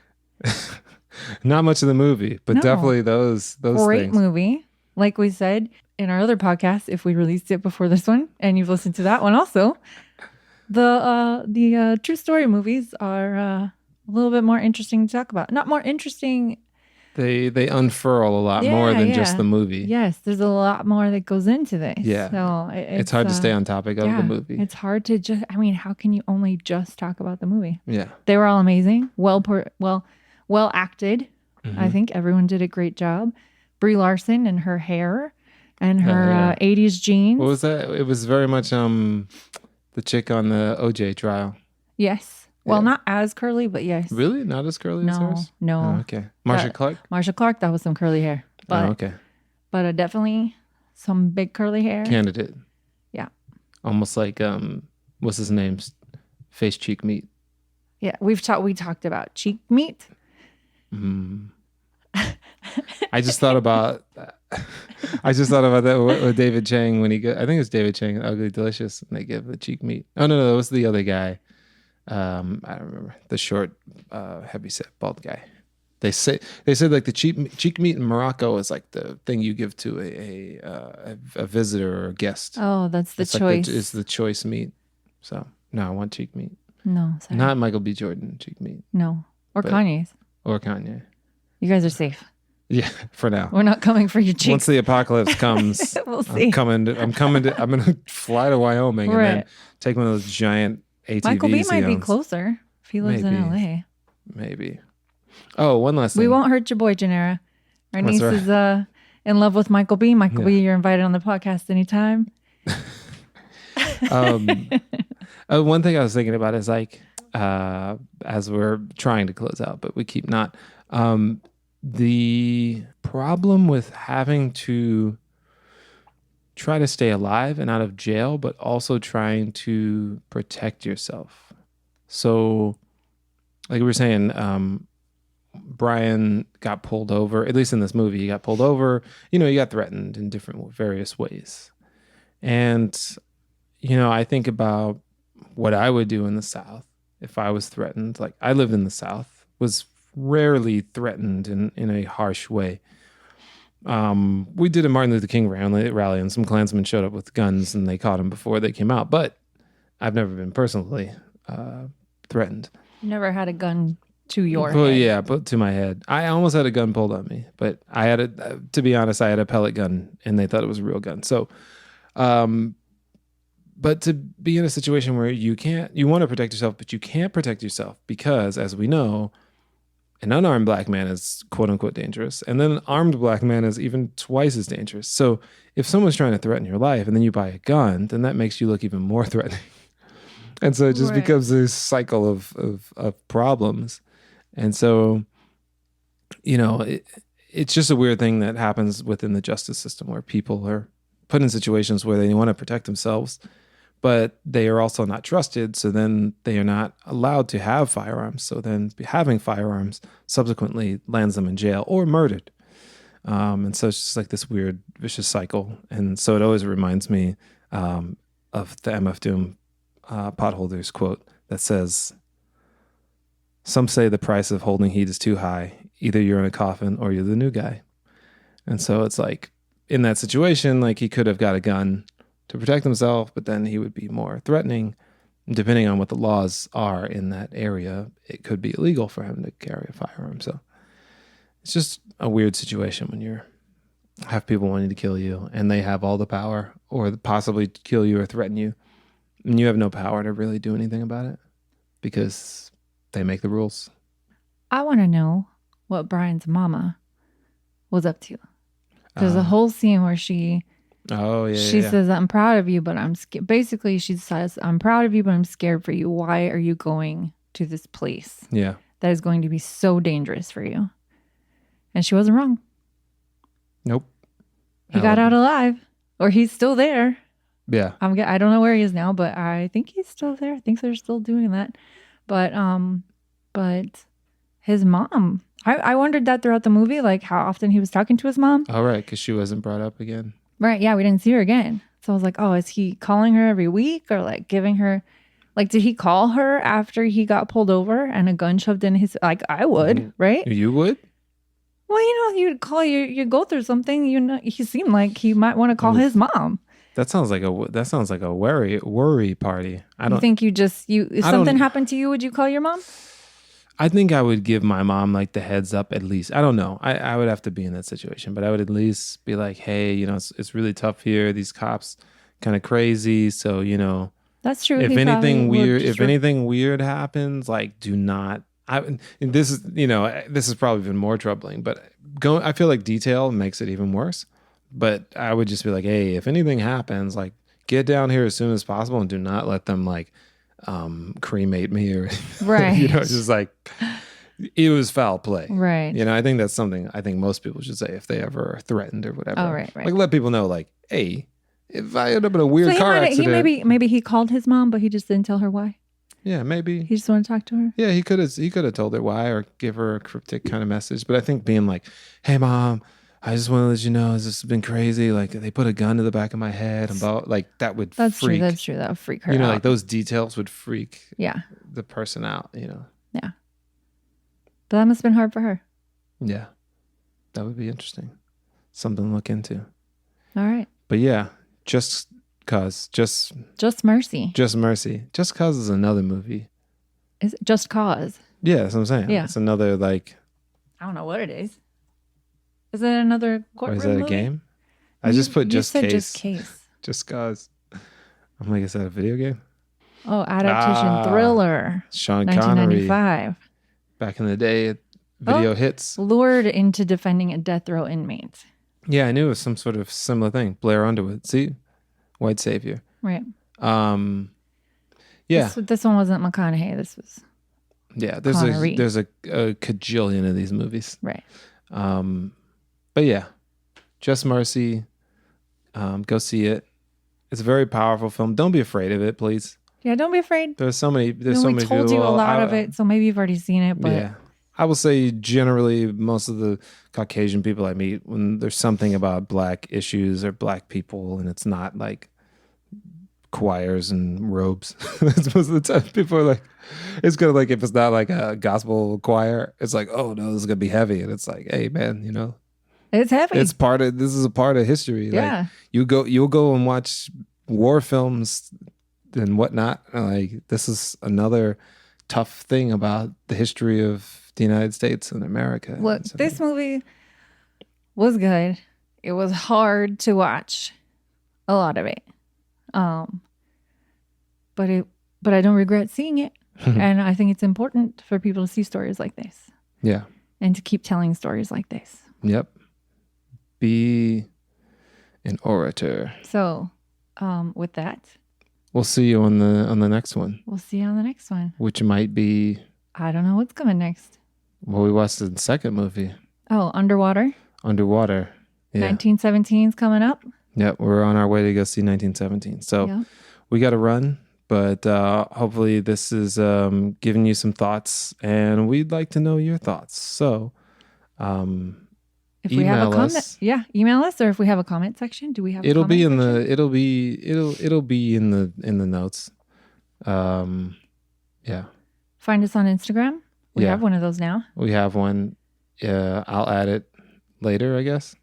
Not much of the movie, but definitely those great things. Movie. like we said in our other podcast, if we released it before this one, and you've listened to that one also, the true story movies are a little bit more interesting to talk about. Not more interesting. They unfurl a lot more than just the movie. Yes, there's a lot more that goes into this. Yeah. So it's hard to stay on topic of the movie. It's hard to just, I mean, how can you only just talk about the movie? Yeah. They were all amazing. Well acted. Mm-hmm. I think everyone did a great job. Brie Larson and her hair and her 80s jeans. What was that? It was very much the chick on the OJ trial. Yes. Well, not as curly, but yes. Really? Not as curly as hers? No. Oh, okay. Marcia Clark? Marcia Clark, that was some curly hair. But, okay. But definitely some big curly hair. Candidate. Yeah. Almost like, what's his name? Face cheek meat. Yeah. We talked about cheek meat. Mm. I just thought about that with David Chang when I think it was David Chang, Ugly Delicious, and they give the cheek meat. Oh no, that was the other guy. I don't remember, the short, heavyset, bald guy. They said like the cheek meat in Morocco is like the thing you give to a visitor or a guest. Oh, that's the choice. It's the choice meat. So no, I want cheek meat. No, sorry. Not Michael B. Jordan cheek meat. No, or Kanye's. Or Kanye. You guys are safe. Yeah, for now. We're not coming for your cheeks. Once the apocalypse comes, we'll see. I'm gonna fly to Wyoming and then take one of those giant ATVs. Michael B might be closer if he lives in LA. Maybe. Oh, one last thing. We won't hurt your boy, Janera. Our niece is in love with Michael B. Michael B, you're invited on the podcast anytime. One thing I was thinking about is like, as we're trying to close out, but we keep not. The problem with having to try to stay alive and out of jail, but also trying to protect yourself. So, like we were saying, Brian got pulled over, at least in this movie, he got pulled over. You know, he got threatened in various ways. And, you know, I think about what I would do in the South if I was threatened. Like, I lived in the South, was rarely threatened in a harsh way. We did a Martin Luther King rally and some Klansmen showed up with guns and they caught him before they came out. But I've never been personally threatened. Never had a gun to your head. Yeah, but to my head. I almost had a gun pulled on me, but I had to be honest, I had a pellet gun and they thought it was a real gun. So, but to be in a situation where you want to protect yourself, but you can't protect yourself because, as we know, an unarmed black man is quote unquote dangerous. And then an armed black man is even twice as dangerous. So if someone's trying to threaten your life and then you buy a gun, then that makes you look even more threatening. And so it just becomes this cycle of problems. And so, you know, it's just a weird thing that happens within the justice system where people are put in situations where they want to protect themselves, but they are also not trusted. So then they are not allowed to have firearms. So then having firearms subsequently lands them in jail or murdered. And so it's just like this weird vicious cycle. And so it always reminds me of the MF Doom potholders quote that says, "Some say the price of holding heat is too high. Either you're in a coffin or you're the new guy." And so it's like in that situation, like he could have got a gun to protect himself, but then he would be more threatening. And depending on what the laws are in that area, it could be illegal for him to carry a firearm. So it's just a weird situation when you have people wanting to kill you and they have all the power or possibly kill you or threaten you. And you have no power to really do anything about it because they make the rules. I want to know what Brian's mama was up to. There's a whole scene where she says, "I'm proud of you, but I'm scared." Basically, she says, "I'm proud of you, but I'm scared for you. Why are you going to this place? Yeah, that is going to be so dangerous for you." And she wasn't wrong. Nope. He got out alive, or he's still there. Yeah. I don't know where he is now, but I think he's still there. I think they're still doing that. But his mom, I wondered that throughout the movie, like how often he was talking to his mom. Oh, right, because she wasn't brought up again. Right, yeah, we didn't see her again. So I was like, oh, is he calling her every week or like giving her, like, did he call her after he got pulled over and a gun shoved in his, like, I would, right? You would? Well, you'd call you go through something. He seemed like he might want to call his mom. That sounds like a worry party. You think if something happened to you, would you call your mom? I think I would give my mom like the heads up at least. I don't know. I would have to be in that situation, but I would at least be like, hey, it's really tough here. These cops kind of crazy. So, That's true. if anything weird happens, like do not. This is probably even more troubling, but I feel like detail makes it even worse. But I would just be like, hey, if anything happens, like get down here as soon as possible and do not let them like cremate me or right. Just like it was foul play. Right. I think that's something I think most people should say if they ever are threatened or whatever. Oh, right. Like let people know like, hey, if I end up in a weird car accident. Maybe he called his mom, but he just didn't tell her why. Yeah, maybe. He just wanted to talk to her. Yeah, he could have told her why or give her a cryptic kind of message. But I think being like, hey mom, I just want to let you know this has been crazy. Like they put a gun to the back of my head. That would That's freak. True. That's true. That would freak her out. Like those details would freak the person out, Yeah. But that must have been hard for her. Yeah. That would be interesting. Something to look into. All right. But yeah, Just Mercy. Just Mercy. Just Cause is another movie. Is it Just Cause? Yeah, that's what I'm saying. Yeah. It's another like. I don't know what it is. Is it another courtroom movie? Or is that movie? a game? I just put Just Case. Just Case. Just Cause. I'm like, is that a video game? Oh, adaptation thriller. Sean 1995. Connery. Back in the day, video hits. Lured into defending a death row inmate. Yeah, I knew it was some sort of similar thing. Blair Underwood. See? White savior. Right. Yeah. This one wasn't McConaughey. This was there's a cajillion of these movies. Right. But yeah. Just Mercy. Go see it. It's a very powerful film. Don't be afraid of it, please. Yeah, don't be afraid. There's so many people. We told you a lot of it, so maybe you've already seen it, but yeah. I will say generally most of the Caucasian people I meet, when there's something about black issues or black people and it's not like choirs and robes, that's most of the time people are like, it's gonna like, if it's not like a gospel choir, it's like, oh no, this is gonna be heavy. And it's like, hey man, it's heavy. This is a part of history. Yeah. Like you'll go and watch war films and whatnot. Like this is another tough thing about the history of the United States and America. Look, this movie was good. It was hard to watch, a lot of it, but I don't regret seeing it, and I think it's important for people to see stories like this. Yeah, and to keep telling stories like this. Yep, be an orator. So, with that, we'll see you on the next one. We'll see you on the next one, which might be. I don't know what's coming next. Well, we watched the second movie. Oh, Underwater. Yeah. 1917's coming up. Yep, we're on our way to go see 1917. So we got to run, but hopefully this is giving you some thoughts, and we'd like to know your thoughts. So if we have a comment, email us, or if we have a comment section, do we have? It'll be in the notes. Yeah. Find us on Instagram. We have one of those now. We have one. I'll add it later, I guess.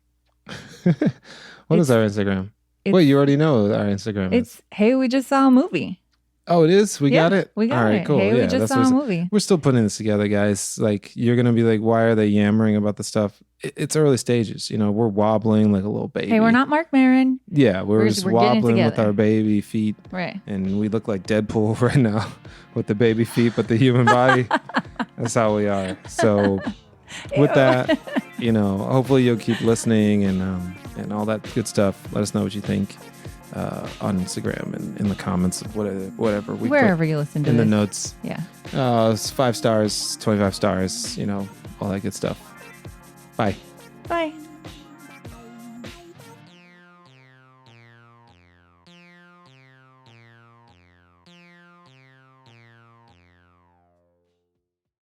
What is our Instagram? Wait, you already know our Instagram. It's Hey, we just saw a movie. Oh, it is? We got it? We got it. All right, cool. Hey, we just saw a movie. We're still putting this together, guys. Like, you're going to be like, why are they yammering about the stuff? It's early stages. We're wobbling like a little baby. Hey, we're not Mark Maron. Yeah, we're just wobbling with our baby feet. Right. And we look like Deadpool right now with the baby feet, but the human body. That's how we are. So with that, hopefully you'll keep listening and all that good stuff. Let us know what you think on Instagram and in the comments of whatever we wherever you listen to in this. The notes. Yeah. It's 5 stars, 25 stars, all that good stuff. Bye. Bye.